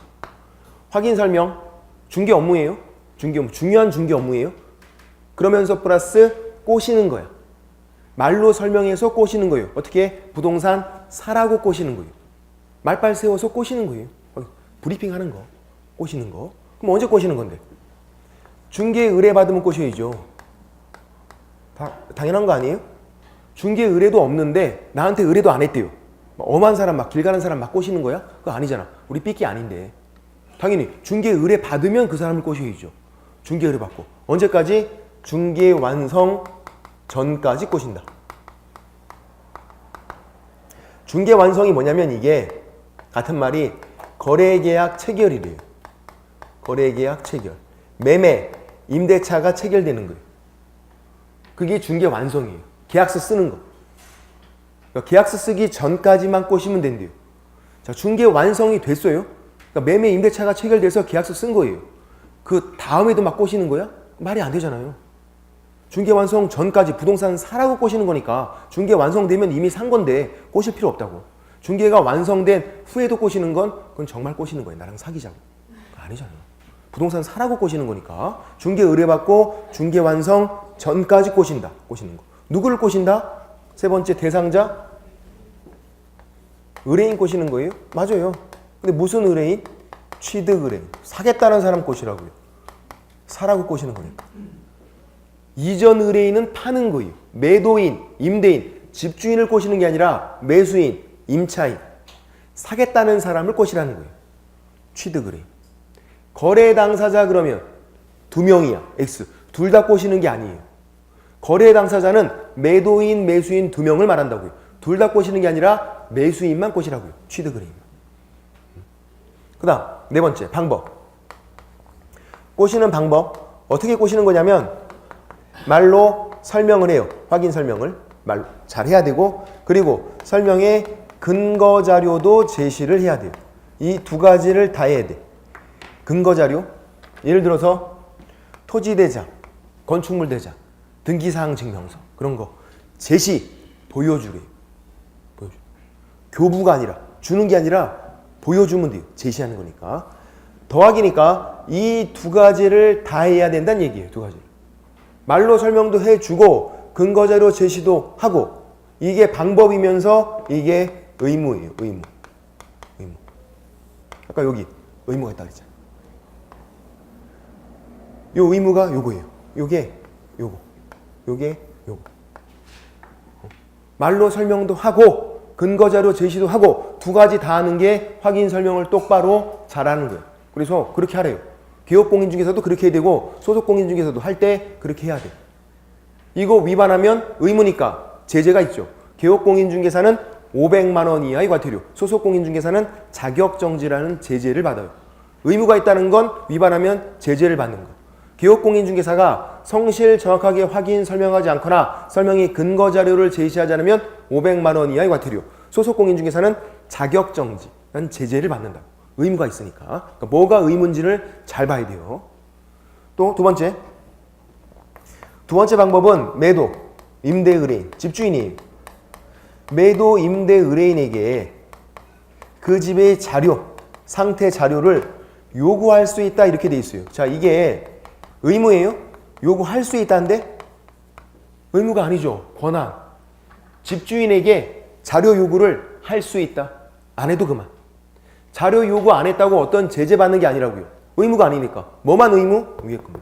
확인 설명, 중개 업무예요. 중개 업무, 중요한 중개 업무예요. 그러면서 플러스 꼬시는 거야. 말로 설명해서 꼬시는 거예요. 어떻게? 부동산 사라고 꼬시는 거예요. 말빨 세워서 꼬시는 거예요. 브리핑 하는 거, 꼬시는 거. 그럼 언제 꼬시는 건데? 중개 의뢰 받으면 꼬셔야죠. 당연한 거 아니에요? 중개 의뢰도 없는데 나한테 의뢰도 안 했대요. 엄한 사람 막 길 가는 사람 막 꼬시는 거야? 그거 아니잖아. 우리 삐끼 아닌데. 당연히 중개 의뢰 받으면 그 사람을 꼬셔야죠. 중개 의뢰 받고. 언제까지? 중개 완성 전까지 꼬신다. 중개 완성이 뭐냐면 이게 같은 말이 거래계약 체결이래요. 거래계약 체결. 매매, 임대차가 체결되는 거예요. 그게 중개 완성이에요. 계약서 쓰는 거. 그러니까 계약서 쓰기 전까지만 꼬시면 된대요. 자, 중개 완성이 됐어요. 그러니까 매매, 임대차가 체결돼서 계약서 쓴 거예요. 그 다음에도 막 꼬시는 거야? 말이 안 되잖아요. 중개 완성 전까지 부동산 사라고 꼬시는 거니까 중개 완성되면 이미 산 건데 꼬실 필요 없다고. 중개가 완성된 후에도 꼬시는 건 그건 정말 꼬시는 거예요. 나랑 사귀자고. 아니잖아요. 부동산 사라고 꼬시는 거니까 중개 의뢰받고 중개 완성 전까지 꼬신다. 꼬시는 거. 누구를 꼬신다? 세 번째 대상자 의뢰인 꼬시는 거예요? 맞아요. 근데 무슨 의뢰인? 취득 의뢰인. 사겠다는 사람 꼬시라고요. 사라고 꼬시는 거니까. 이전 의뢰인은 파는 거예요. 매도인, 임대인, 집주인을 꼬시는 게 아니라 매수인, 임차인, 사겠다는 사람을 꼬시라는 거예요. 취득 의뢰인. 거래 당사자 그러면 두 명이야. X. 둘 다 꼬시는 게 아니에요. 거래 당사자는 매도인, 매수인 두 명을 말한다고요. 둘 다 꼬시는 게 아니라 매수인만 꼬시라고요. 취득 의뢰인. 그 다음 네 번째 방법. 꼬시는 방법. 어떻게 꼬시는 거냐면 말로 설명을 해요. 확인 설명을 말로 잘 해야 되고 그리고 설명에 근거 자료도 제시를 해야 돼요. 이 두 가지를 다 해야 돼. 근거 자료. 예를 들어서 토지 대장, 건축물 대장, 등기사항 증명서 그런 거 제시 보여주래요. 보여줘. 교부가 아니라 주는 게 아니라 보여주면 돼요. 제시하는 거니까. 더하기니까 이 두 가지를 다 해야 된다는 얘기예요. 두 가지. 말로 설명도 해주고 근거자료 제시도 하고 이게 방법이면서 이게 의무예요. 의무. 의무. 아까 여기 의무가 있다 그랬잖아요. 요 의무가 요거예요. 요게 요거. 요게 요거. 말로 설명도 하고 근거자료 제시도 하고 두 가지 다 하는 게 확인 설명을 똑바로 잘하는 거예요. 그래서 그렇게 하래요. 개업공인 중에서도 그렇게 해야 되고 소속공인 중에서도 할 때 그렇게 해야 돼. 이거 위반하면 의무니까 제재가 있죠. 개업공인중개사는 500만 원 이하의 과태료, 소속공인중개사는 자격정지라는 제재를 받아요. 의무가 있다는 건 위반하면 제재를 받는 거. 개업공인중개사가 성실 정확하게 확인 설명하지 않거나 설명이 근거자료를 제시하지 않으면 500만 원 이하의 과태료, 소속공인중개사는 자격정지라는 제재를 받는다. 의무가 있으니까. 그러니까 뭐가 의무인지를 잘 봐야 돼요. 또 두 번째 방법은 매도, 임대 의뢰인, 집주인이 매도, 임대 의뢰인에게 그 집의 자료, 상태 자료를 요구할 수 있다 이렇게 돼 있어요. 자, 이게 의무예요? 요구할 수 있다는데? 의무가 아니죠. 권한. 집주인에게 자료 요구를 할 수 있다. 안 해도 그만. 자료 요구 안 했다고 어떤 제재 받는 게 아니라고요. 의무가 아니니까. 뭐만 의무? 위에 것만.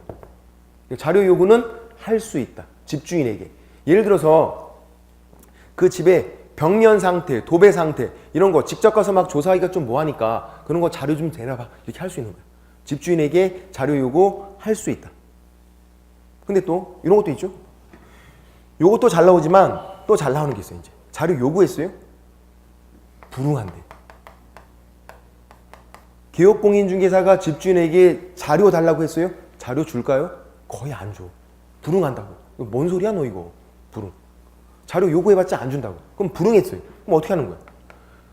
자료 요구는 할 수 있다. 집주인에게. 예를 들어서 그 집의 벽면 상태, 도배 상태 이런 거 직접 가서 막 조사하기가 좀 뭐하니까 그런 거 자료 좀 대놔봐. 이렇게 할 수 있는 거예요. 집주인에게 자료 요구 할 수 있다. 근데 또 이런 것도 있죠. 요것도 잘 나오지만 또 잘 나오는 게 있어요. 이제 자료 요구했어요? 불응한대. 개업공인중개사가 집주인에게 자료 달라고 했어요? 자료 줄까요? 거의 안 줘. 불응한다고. 뭔 소리야 너 이거. 불응. 자료 요구해봤자 안 준다고. 그럼 불응했어요. 그럼 어떻게 하는 거야?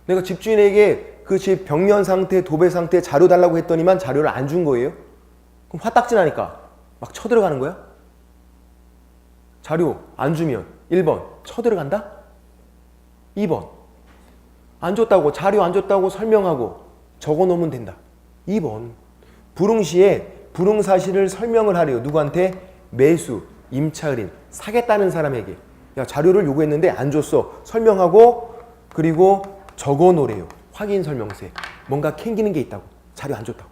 내가 집주인에게 그 집 벽면 상태, 도배 상태 자료 달라고 했더니만 자료를 안 준 거예요? 그럼 화딱지 나니까 막 쳐들어가는 거야? 자료 안 주면 1번 쳐들어간다? 2번 안 줬다고, 자료 안 줬다고 설명하고 적어 놓으면 된다. 2번. 불응 시에 불응 사실을 설명을 하래요. 누구한테? 매수, 임차을인, 사겠다는 사람에게. 야, 자료를 요구했는데 안 줬어. 설명하고 그리고 적어 놓으래요. 확인 설명서에. 뭔가 캥기는 게 있다고. 자료 안 줬다고.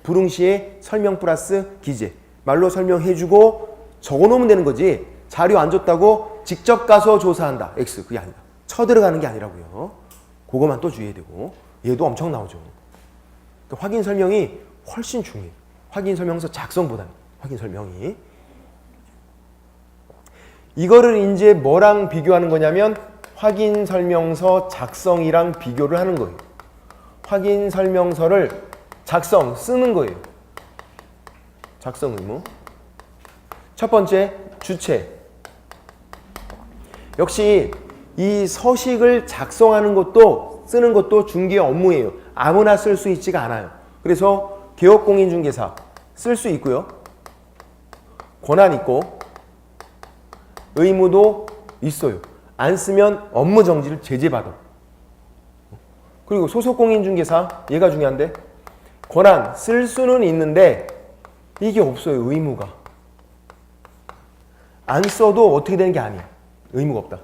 불응 시에 설명 플러스 기재. 말로 설명해주고 적어 놓으면 되는 거지. 자료 안 줬다고 직접 가서 조사한다. X. 그게 아니다. 쳐들어가는 게 아니라고요. 그거만 또 주의해야 되고. 얘도 엄청 나오죠. 그러니까 확인 설명이 훨씬 중요해요. 확인 설명서 작성보다는. 확인 설명이. 이거를 이제 뭐랑 비교하는 거냐면 확인 설명서 작성이랑 비교를 하는 거예요. 확인 설명서를 작성, 쓰는 거예요. 작성 의무. 첫 번째, 주체. 역시 이 서식을 작성하는 것도 쓰는 것도 중개 업무예요. 아무나 쓸 수 있지가 않아요. 그래서 개업공인중개사 쓸 수 있고요. 권한 있고 의무도 있어요. 안 쓰면 업무 정지를 제재받아. 그리고 소속공인중개사 얘가 중요한데 권한 쓸 수는 있는데 이게 없어요. 의무가. 안 써도 어떻게 되는 게 아니야. 의무가 없다.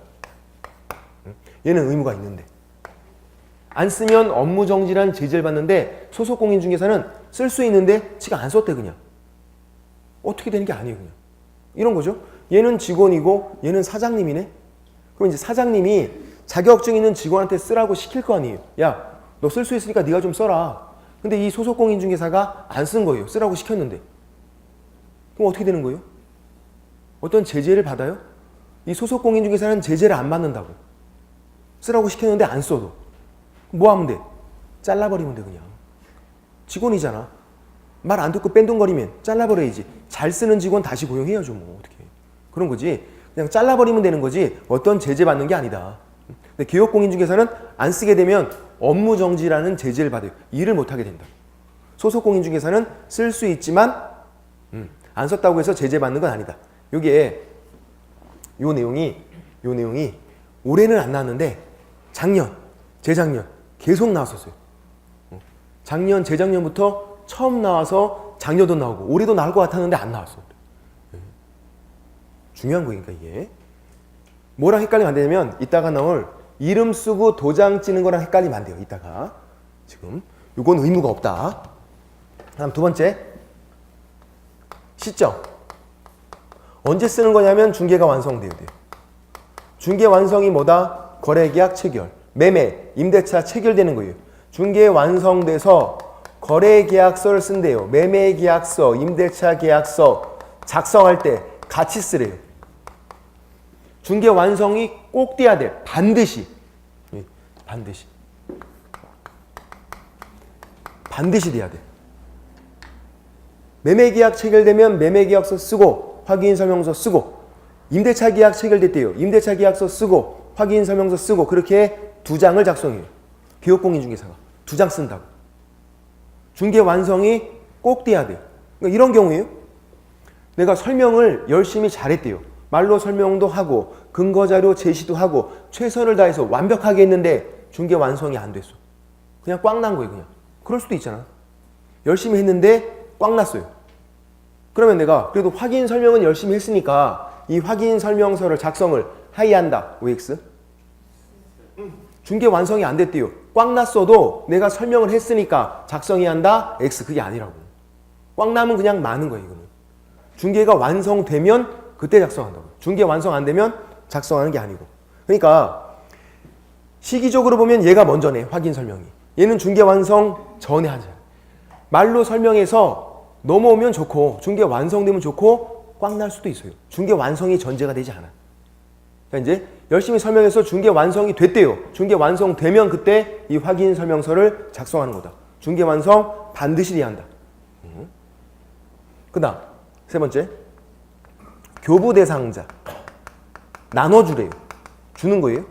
얘는 의무가 있는데 안 쓰면 업무 정지란 제재를 받는데 소속공인중개사는 쓸 수 있는데 지가 안 썼대 그냥. 어떻게 되는 게 아니에요 그냥. 이런 거죠. 얘는 직원이고 얘는 사장님이네. 그럼 이제 사장님이 자격증 있는 직원한테 쓰라고 시킬 거 아니에요. 야, 너 쓸 수 있으니까 네가 좀 써라. 근데 이 소속공인중개사가 안 쓴 거예요. 쓰라고 시켰는데. 그럼 어떻게 되는 거예요? 어떤 제재를 받아요? 이 소속공인중개사는 제재를 안 받는다고. 쓰라고 시켰는데 안 써도. 뭐 하면 돼? 잘라버리면 돼 그냥. 직원이잖아. 말 안 듣고 뺀둥거리면 잘라버려야지. 잘 쓰는 직원 다시 고용해야죠 뭐 어떻게. 그런 거지. 그냥 잘라버리면 되는 거지 어떤 제재 받는 게 아니다. 근데 개업공인중개사는 안 쓰게 되면 업무정지라는 제재를 받아요. 일을 못하게 된다. 소속공인중개사는 쓸 수 있지만 안 썼다고 해서 제재 받는 건 아니다. 요게 요 내용이 올해는 안 나왔는데 작년, 재작년 계속 나왔었어요. 작년, 재작년부터 처음 나와서 작년도 나오고 올해도 나올 것 같았는데 안 나왔어. 중요한 거니까 이게. 뭐랑 헷갈리면 안 되냐면 이따가 나올 이름 쓰고 도장 찍는 거랑 헷갈리면 안 돼요. 이따가. 지금 요건 의무가 없다. 다음 두 번째. 시점. 언제 쓰는 거냐면 중개가 완성돼야 돼요. 중개 완성이 뭐다? 거래계약 체결, 매매, 임대차 체결되는 거예요. 중개 완성돼서 거래계약서를 쓴대요. 매매계약서, 임대차 계약서 작성할 때 같이 쓰래요. 중개 완성이 꼭 돼야 돼. 반드시. 반드시 돼야 돼. 매매계약 체결되면 매매계약서 쓰고 확인설명서 쓰고 임대차 계약 체결됐대요. 임대차 계약서 쓰고 확인설명서 쓰고 그렇게 2장을 작성해요. 개업공인중개사가 2장 쓴다고. 중개 완성이 꼭 돼야 돼요. 그러니까 이런 경우에요. 내가 설명을 열심히 잘했대요. 말로 설명도 하고 근거자료 제시도 하고 최선을 다해서 완벽하게 했는데 중개 완성이 안 됐어. 그냥 꽝 난 거예요. 그냥. 그럴 수도 있잖아. 열심히 했는데 꽝 났어요. 그러면 내가 그래도 확인 설명은 열심히 했으니까 이 확인 설명서를 작성을 하이한다. OX. 중개 완성이 안 됐대요. 꽝 났어도 내가 설명을 했으니까 작성해야 한다. X. 그게 아니라고. 꽝 나면 그냥 많은 거예요. 이거는. 중개가 완성되면 그때 작성한다고. 중개 완성 안 되면 작성하는 게 아니고. 그러니까 시기적으로 보면 얘가 먼저네. 확인 설명이. 얘는 중개 완성 전에 하잖아. 말로 설명해서 넘어오면 좋고 중개 완성되면 좋고 꽝 날 수도 있어요. 중개 완성이 전제가 되지 않아. 자, 이제 열심히 설명해서 중개 완성이 됐대요. 중개 완성되면 그때 이 확인 설명서를 작성하는 거다. 중개 완성 반드시 돼야 한다. 그 다음 세 번째. 교부 대상자. 나눠주래요. 주는 거예요.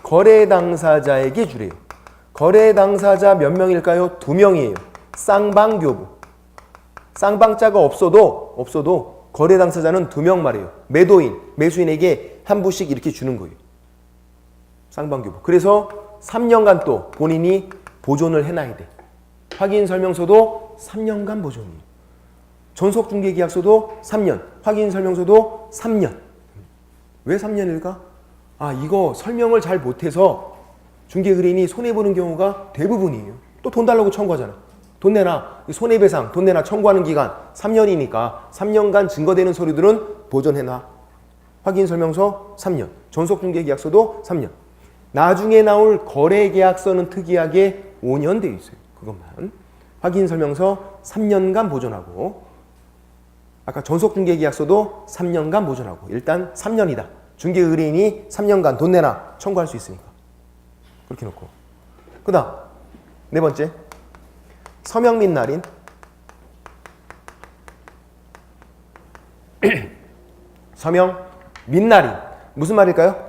거래 당사자에게 주래요. 거래 당사자 몇 명일까요? 2명이에요. 쌍방교부. 쌍방자가 없어도 거래 당사자는 2명 말이에요. 매도인, 매수인에게 한 부씩 이렇게 주는 거예요. 쌍방교부. 그래서 3년간 또 본인이 보존을 해놔야 돼. 확인 설명서도 3년간 보존이에요. 전속 중개 계약서도 3년, 확인 설명서도 3년. 왜 3년일까? 아, 이거 설명을 잘 못해서 중개 의뢰인이 손해보는 경우가 대부분이에요. 또 돈 달라고 청구하잖아. 돈 내놔. 손해배상, 돈 내놔 청구하는 기간 3년이니까 3년간 증거되는 서류들은 보존해놔. 확인 설명서 3년, 전속 중개 계약서도 3년. 나중에 나올 거래 계약서는 특이하게 5년 되어 있어요. 그것만. 확인 설명서 3년간 보존하고, 아까 전속 중개 계약서도 3년간 보존하고, 일단 3년이다. 중개 의뢰인이 3년간 돈 내놔 청구할 수 있으니까. 그렇게 놓고. 그 다음, 네 번째. 서명 및 날인. 서명 및 날인. 무슨 말일까요?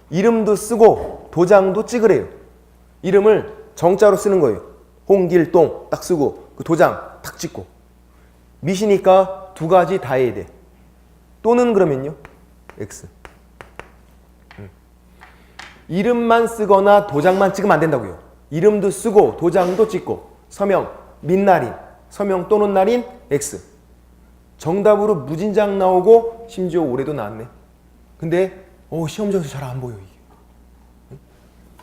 이름도 쓰고 도장도 찍으래요. 이름을 정자로 쓰는 거예요. 홍길동 딱 쓰고 그 도장 탁 찍고. 미시니까 두 가지 다 해야 돼. 또는 그러면요. X. 이름만 쓰거나 도장만 찍으면 안 된다고요. 이름도 쓰고 도장도 찍고. 서명 및 날인. 서명 또는 날인 X. 정답으로 무진장 나오고 심지어 올해도 나왔네. 근데 시험장에서 잘 안 보여 이게.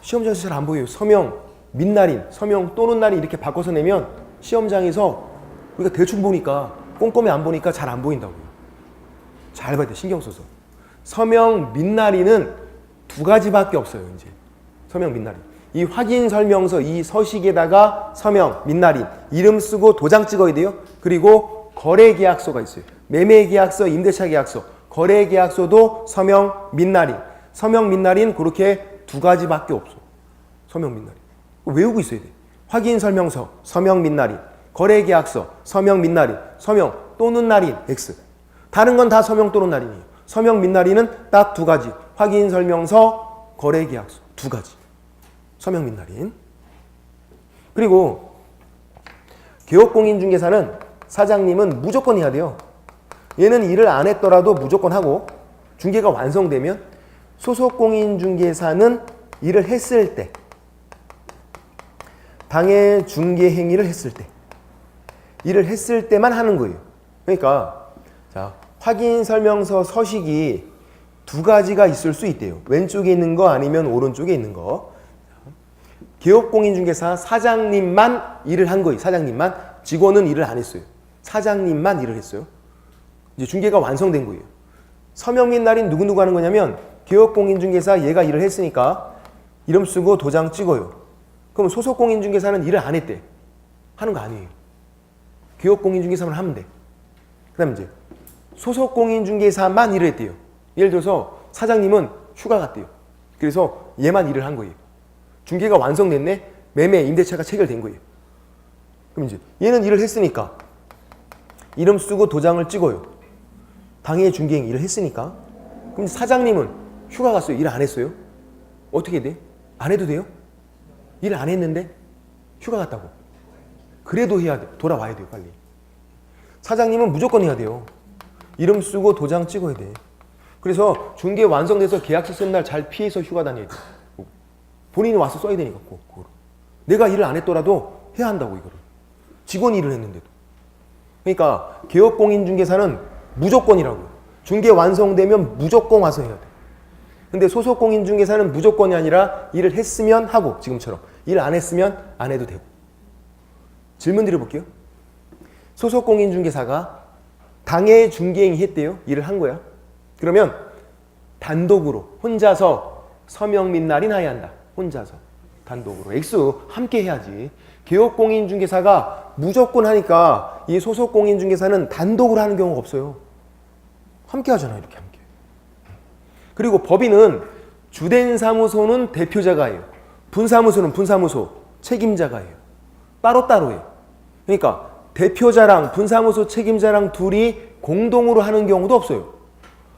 시험장에서 잘 안 보여요. 서명 및 날인, 서명 또는 날인 이렇게 바꿔서 내면 시험장에서 우리가 대충 보니까 꼼꼼히 안 보니까 잘 안 보인다고요. 잘 봐야 돼. 신경 써서. 서명 및 날인은 두 가지밖에 없어요. 이제 서명 및 날인. 이 확인 설명서 이 서식에다가 서명 및 날인 이름 쓰고 도장 찍어야 돼요. 그리고 거래 계약서가 있어요. 매매 계약서, 임대차 계약서, 거래 계약서도 서명 및 날인. 서명 및 날인 그렇게 두 가지밖에 없어. 서명 및 날인. 외우고 있어야 돼. 확인 설명서, 서명 및 날인. 거래 계약서, 서명 및 날인. 서명 또는 날인 X. 다른 건 다 서명 또는 날인이에요. 서명 및 날인은 딱 두 가지. 확인 설명서, 거래 계약서 두 가지. 서명 및 날인. 그리고 개업공인중개사는 사장님은 무조건 해야 돼요. 얘는 일을 안 했더라도 무조건 하고, 중개가 완성되면 소속공인중개사는 일을 했을 때, 당해 중개 행위를 했을 때, 일을 했을 때만 하는 거예요. 그러니까 자, 확인 설명서 서식이 두 가지가 있을 수 있대요. 왼쪽에 있는 거 아니면 오른쪽에 있는 거. 개업공인중개사 사장님만 일을 한 거예요. 사장님만. 직원은 일을 안 했어요. 사장님만 일을 했어요. 이제 중개가 완성된 거예요. 서명 및 날인 누구누구 하는 거냐면 개업공인중개사 얘가 일을 했으니까 이름 쓰고 도장 찍어요. 그럼 소속공인중개사는 일을 안 했대. 하는 거 아니에요. 개업공인중개사만 하면 돼. 그 다음에 이제 소속공인중개사만 일을 했대요. 예를 들어서 사장님은 휴가 갔대요. 그래서 얘만 일을 한 거예요. 중개가 완성됐네. 매매, 임대차가 체결된 거예요. 그럼 이제 얘는 일을 했으니까 이름 쓰고 도장을 찍어요. 당해 중개행 일을 했으니까. 그럼 사장님은 휴가 갔어요. 일 안 했어요. 어떻게 돼? 안 해도 돼요? 일 안 했는데 휴가 갔다고. 그래도 해야 돼. 돌아와야 돼요. 빨리. 사장님은 무조건 해야 돼요. 이름 쓰고 도장 찍어야 돼. 그래서 중개 완성돼서 계약서 쓴 날 잘 피해서 휴가 다녀야 돼. 본인이 와서 써야 되니까 꼭. 내가 일을 안 했더라도 해야 한다고 이거를. 직원이 일을 했는데도. 그러니까 개업공인중개사는 무조건이라고요. 중개 완성되면 무조건 와서 해야 돼. 근데 소속공인중개사는 무조건이 아니라 일을 했으면 하고, 지금처럼 일 안 했으면 안 해도 되고. 질문 드려볼게요. 소속공인중개사가 당해 중개행위 했대요. 일을 한 거야. 그러면 단독으로 혼자서 서명 및 날인 하여야 한다. 혼자서 단독으로 X 함께 해야지. 개업공인중개사가 무조건 하니까 이 소속공인중개사는 단독으로 하는 경우가 없어요. 함께 하잖아요. 이렇게 함께. 그리고 법인은 주된 사무소는 대표자가 해요. 분사무소는 분사무소 책임자가 해요. 따로따로 해요. 그러니까 대표자랑 분사무소 책임자랑 둘이 공동으로 하는 경우도 없어요.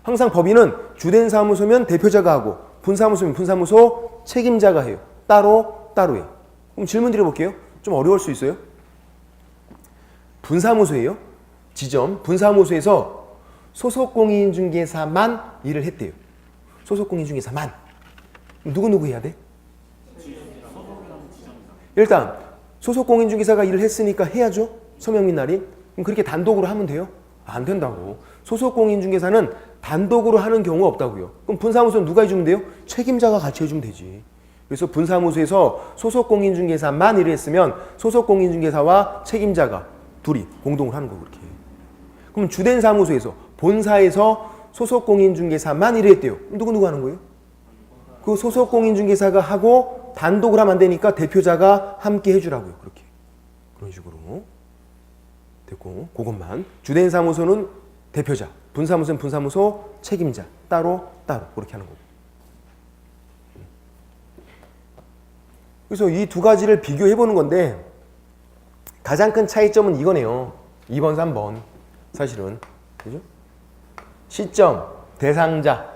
항상 법인은 주된 사무소면 대표자가 하고 분사무소면 분사무소 책임자가 해요. 따로 해요. 그럼 질문 드려볼게요. 좀 어려울 수 있어요. 분사무소예요. 지점 분사무소에서 소속공인중개사만 일을 했대요. 소속공인중개사만. 누구 해야 돼? 일단 소속 공인중개사가 일을 했으니까 해야죠. 서명 및 날인. 그럼 그렇게 단독으로 하면 돼요? 안 된다고. 소속 공인중개사는 단독으로 하는 경우가 없다고요. 그럼 분사무소는 누가 해주면 돼요? 책임자가 같이 해주면 되지. 그래서 분사무소에서 소속 공인중개사만 일을 했으면 소속 공인중개사와 책임자가 둘이 공동으로 하는 거고 그렇게. 그럼 주된 사무소에서 본사에서 소속 공인중개사만 일을 했대요. 누구 하는 거예요? 그 소속 공인중개사가 하고 단독으로 하면 안 되니까 대표자가 함께 해주라고요. 그렇게. 그런 식으로. 됐고, 그것만. 주된 사무소는 대표자, 분사무소는 분사무소 책임자, 따로 그렇게 하는 거고. 그래서 이 두 가지를 비교해 보는 건데 가장 큰 차이점은 이거네요. 2번, 3번. 사실은. 그죠? 시점, 대상자,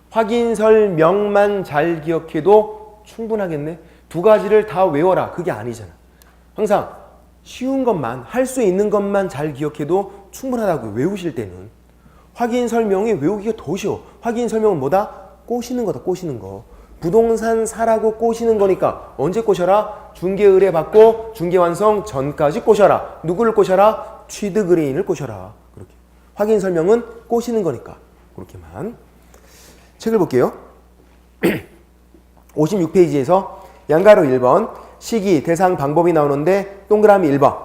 확인 설명만 잘 기억해도 충분하겠네. 두 가지를 다 외워라. 그게 아니잖아. 항상 쉬운 것만, 할 수 있는 것만 잘 기억해도 충분하다고요. 외우실 때는. 확인 설명이 외우기가 더 쉬워. 확인 설명은 뭐다? 꼬시는 거다. 꼬시는 거. 부동산 사라고 꼬시는 거니까 언제 꼬셔라? 중개 의뢰 받고 중개 완성 전까지 꼬셔라. 누구를 꼬셔라? 취득 의뢰인을 꼬셔라. 그렇게. 확인 설명은 꼬시는 거니까. 그렇게만. 책을 볼게요. 56페이지에서 양가로 1번 시기, 대상, 방법이 나오는데 동그라미 1번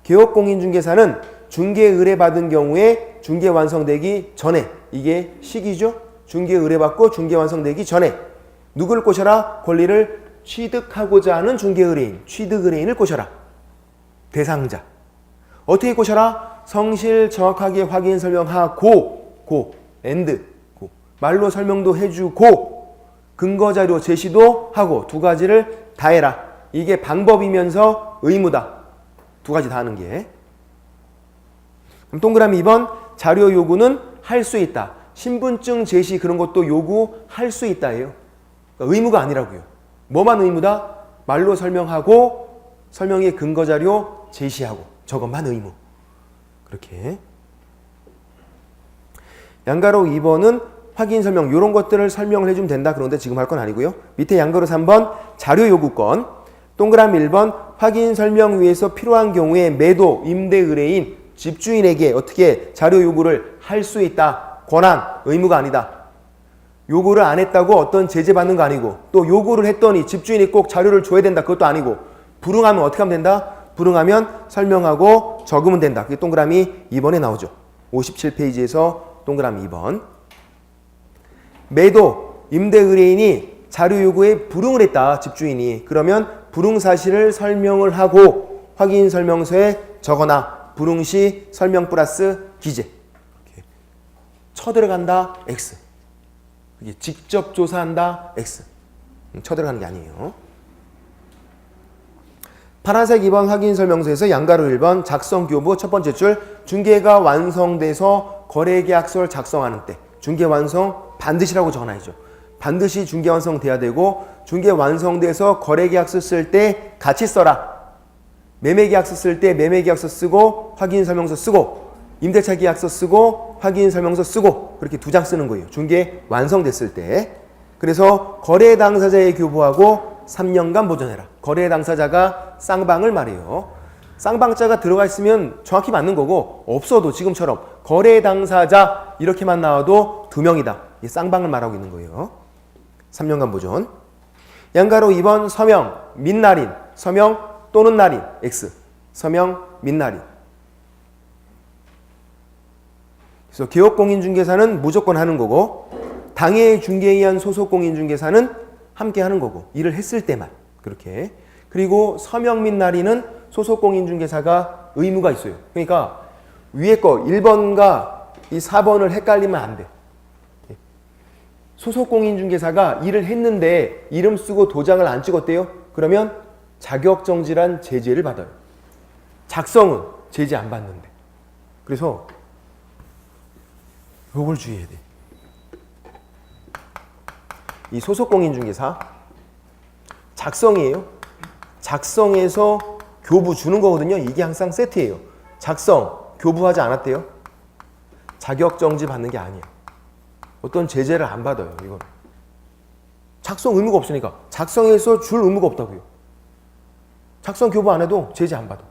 개업공인중개사는 중개 의뢰받은 경우에 중개 완성되기 전에 이게 시기죠. 중개 의뢰받고 중개 완성되기 전에 누구를 꼬셔라? 권리를 취득하고자 하는 중개 의뢰인, 취득 의뢰인을 꼬셔라. 대상자. 어떻게 꼬셔라? 성실 정확하게 확인 설명하고 말로 설명도 해주고 근거자료 제시도 하고 두 가지를 다 해라. 이게 방법이면서 의무다. 두 가지 다 하는 게. 그럼 동그라미 2번 자료 요구는 할 수 있다. 신분증 제시 그런 것도 요구할 수 있다예요. 그러니까 의무가 아니라고요. 뭐만 의무다? 말로 설명하고 설명의 근거자료 제시하고 저것만 의무. 그렇게. 양가로 2번은 확인 설명 이런 것들을 설명을 해주면 된다. 그런데 지금 할 건 아니고요. 밑에 양가로 3번 자료 요구권 동그라미 1번 확인 설명 위해서 필요한 경우에 매도, 임대 의뢰인, 집주인에게 어떻게 자료 요구를 할 수 있다. 권한, 의무가 아니다. 요구를 안 했다고 어떤 제재 받는 거 아니고 또 요구를 했더니 집주인이 꼭 자료를 줘야 된다. 그것도 아니고 불응하면 어떻게 하면 된다? 불응하면 설명하고 적으면 된다. 그게 동그라미 2번에 나오죠. 57페이지에서 동그라미 2번 매도, 임대 의뢰인이 자료 요구에 불응을 했다. 집주인이. 그러면 불응 사실을 설명을 하고 확인 설명서에 적어놔. 불응 시 설명 플러스 기재. 이렇게. 쳐들어간다. X. 이게 직접 조사한다. X. 쳐들어가는 게 아니에요. 파란색 2번 확인 설명서에서 양가로 1번 작성 교부 첫 번째 줄 중개가 완성돼서 거래계약서를 작성하는 때 중개 완성 반드시라고 적어놔야죠. 반드시 중개 완성돼야 되고 중개 완성돼서 거래계약서 쓸 때 같이 써라. 매매계약서 쓸 때 매매계약서 쓰고 확인 설명서 쓰고 임대차 계약서 쓰고 확인 설명서 쓰고 그렇게 두 장 쓰는 거예요. 중개 완성됐을 때. 그래서 거래 당사자에 교부하고 3년간 보존해라. 거래 당사자가 쌍방을 말해요. 쌍방자가 들어가 있으면 정확히 맞는 거고 없어도 지금처럼 거래 당사자 이렇게만 나와도 두 명이다. 이 쌍방을 말하고 있는 거예요. 3년간 보존. 양가로 2번 서명 및 날인 서명 또는 날인 X 서명 및 날인. 그래서 개업공인중개사는 무조건 하는 거고 당해 중개에 의한 소속공인중개사는 함께 하는 거고 일을 했을 때만 그렇게. 그리고 서명 및 날인은 소속공인중개사가 의무가 있어요. 그러니까 위에 거 1번과 이 4번을 헷갈리면 안 돼. 소속공인중개사가 일을 했는데 이름 쓰고 도장을 안 찍었대요. 그러면 자격정지란 제재를 받아요. 작성은 제재 안 받는데. 그래서 요걸 주의해야 돼. 이 소속공인중개사 작성이에요. 작성해서 교부 주는 거거든요. 이게 항상 세트예요. 작성, 교부하지 않았대요. 자격정지 받는 게 아니야. 어떤 제재를 안 받아요. 이건 작성 의무가 없으니까 작성해서 줄 의무가 없다고요. 작성 교부 안 해도 제재 안 받아.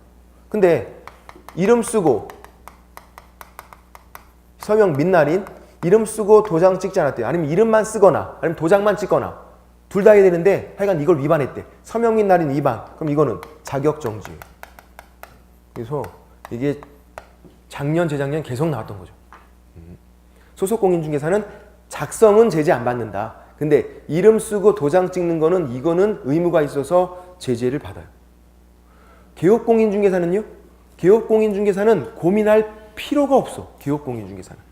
근데 이름 쓰고 서명 민날인 이름 쓰고 도장 찍지 않았대요. 아니면 이름만 쓰거나 아니면 도장만 찍거나 둘 다 해야 되는데 하여간 이걸 위반했대. 서명 민날인 위반. 그럼 이거는 자격정지. 그래서 이게 작년 재작년 계속 나왔던 거죠. 소속 공인중개사는 작성은 제재 안 받는다. 근데 이름 쓰고 도장 찍는 거는 이거는 의무가 있어서 제재를 받아요. 개업공인중개사는요? 개업공인중개사는 고민할 필요가 없어. 개업공인중개사는.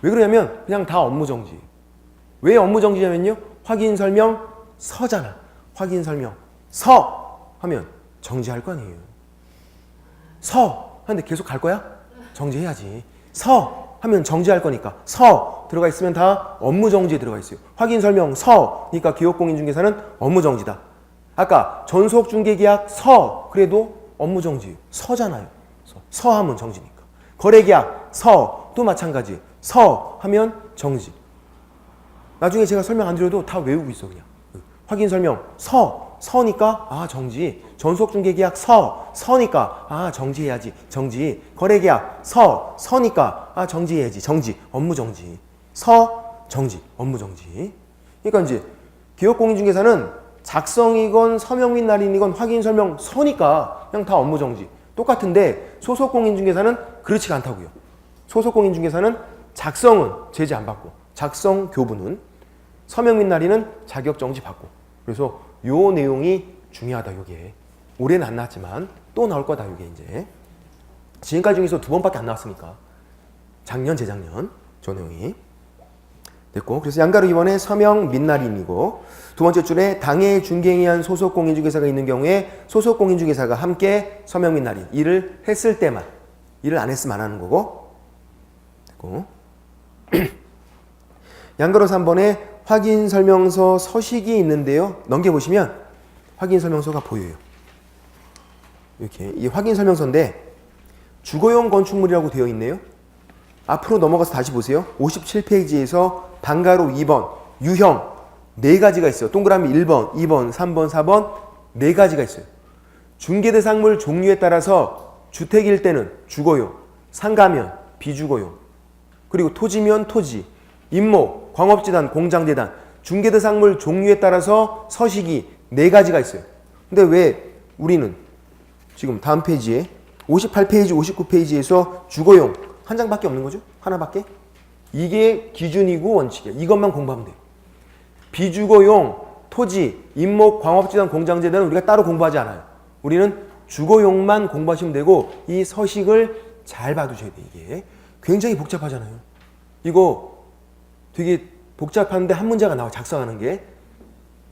왜 그러냐면 그냥 다 업무정지. 왜 업무정지냐면요. 확인설명 서잖아. 확인설명 서 하면 정지할 거 아니에요. 서 하는데 계속 갈 거야? 정지해야지. 서 하면 정지할 거니까 서 들어가 있으면 다 업무정지에 들어가 있어요. 확인설명 서니까 기업공인중개사는 업무정지다. 아까 전속중개계약 서 그래도 업무정지 서잖아요. 서 하면 정지니까. 거래계약 서 또 마찬가지. 서 하면 정지. 나중에 제가 설명 안 드려도 다 외우고 있어 그냥. 확인설명 서니까 아 정지. 전속중개계약 서니까 아 정지해야지. 정지. 거래계약 서니까 아 정지해야지. 정지. 업무정지. 정지. 업무정지. 그러니까 이제 기업공인중개사는 작성이건 서명 및 날인이건 확인설명 서니까 그냥 다 업무정지. 똑같은데 소속공인중개사는 그렇지가 않다고요. 소속공인중개사는 작성은 제재 안 받고 작성 교부는 서명 및 날인은 자격정지 받고. 그래서 요 내용이 중요하다. 요게 올해는 안 나왔지만 또 나올 거다. 요게 이제 지금까지 중에서 2번밖에 안 나왔으니까 작년 재작년 저 내용이 됐고. 그래서 양가로 이번에 서명 및 날인이고 두 번째 줄에 당해 중개행위한 소속공인중개사가 있는 경우에 소속공인중개사가 함께 서명 및 날인 일을 했을 때만, 일을 안 했으면 안 하는 거고. 됐고. 양가로 3번에 확인설명서 서식이 있는데요. 넘겨보시면 확인설명서가 보여요. 이렇게 이 확인설명서인데 주거용 건축물이라고 되어 있네요. 앞으로 넘어가서 다시 보세요. 57페이지에서 방가로 2번 유형 4가지가 있어요. 동그라미 1번, 2번, 3번, 4번 4가지가 있어요. 중개대상물 종류에 따라서 주택일 때는 주거용, 상가면 비주거용, 그리고 토지면 토지, 임목, 광업재단, 공장재단, 중개대상물 종류에 따라서 서식이 4가지가 있어요. 근데 왜 우리는 지금 다음 페이지에 58페이지, 59페이지에서 주거용 한 장밖에 없는 거죠? 하나밖에? 이게 기준이고 원칙이야. 이것만 공부하면 돼. 비주거용, 토지, 임목, 광업재단, 공장재단은 우리가 따로 공부하지 않아요. 우리는 주거용만 공부하시면 되고 이 서식을 잘 봐두셔야 돼. 이게 굉장히 복잡하잖아요. 이거 되게 복잡한데 한 문제가 나와. 작성하는 게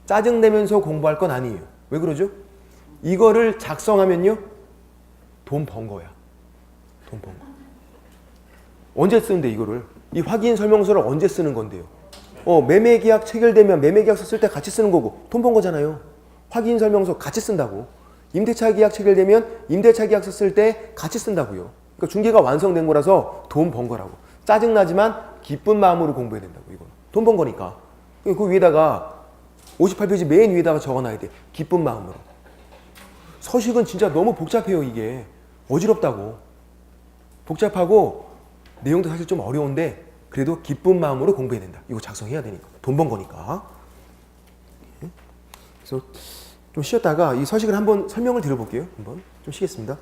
짜증내면서 공부할 건 아니에요. 왜 그러죠? 이거를 작성하면요 돈 번 거야. 돈 번 거. 언제 쓰는데 이거를? 이 확인 설명서를 언제 쓰는 건데요? 매매계약 체결되면 매매계약 썼을 때 같이 쓰는 거고 돈 번 거잖아요. 확인 설명서 같이 쓴다고. 임대차 계약 체결되면 임대차 계약 썼을 때 같이 쓴다고요. 그러니까 중개가 완성된 거라서 돈 번 거라고. 짜증나지만 기쁜 마음으로 공부해야 된다고. 이건 돈 번 거니까. 그 위에다가 58페이지 맨 위에다가 적어놔야 돼. 기쁜 마음으로. 서식은 진짜 너무 복잡해요. 이게 어지럽다고. 복잡하고 내용도 사실 좀 어려운데 그래도 기쁜 마음으로 공부해야 된다. 이거 작성해야 되니까. 돈 번 거니까. 그래서 좀 쉬었다가 이 서식을 한번 설명을 드려볼게요. 한번 좀 쉬겠습니다.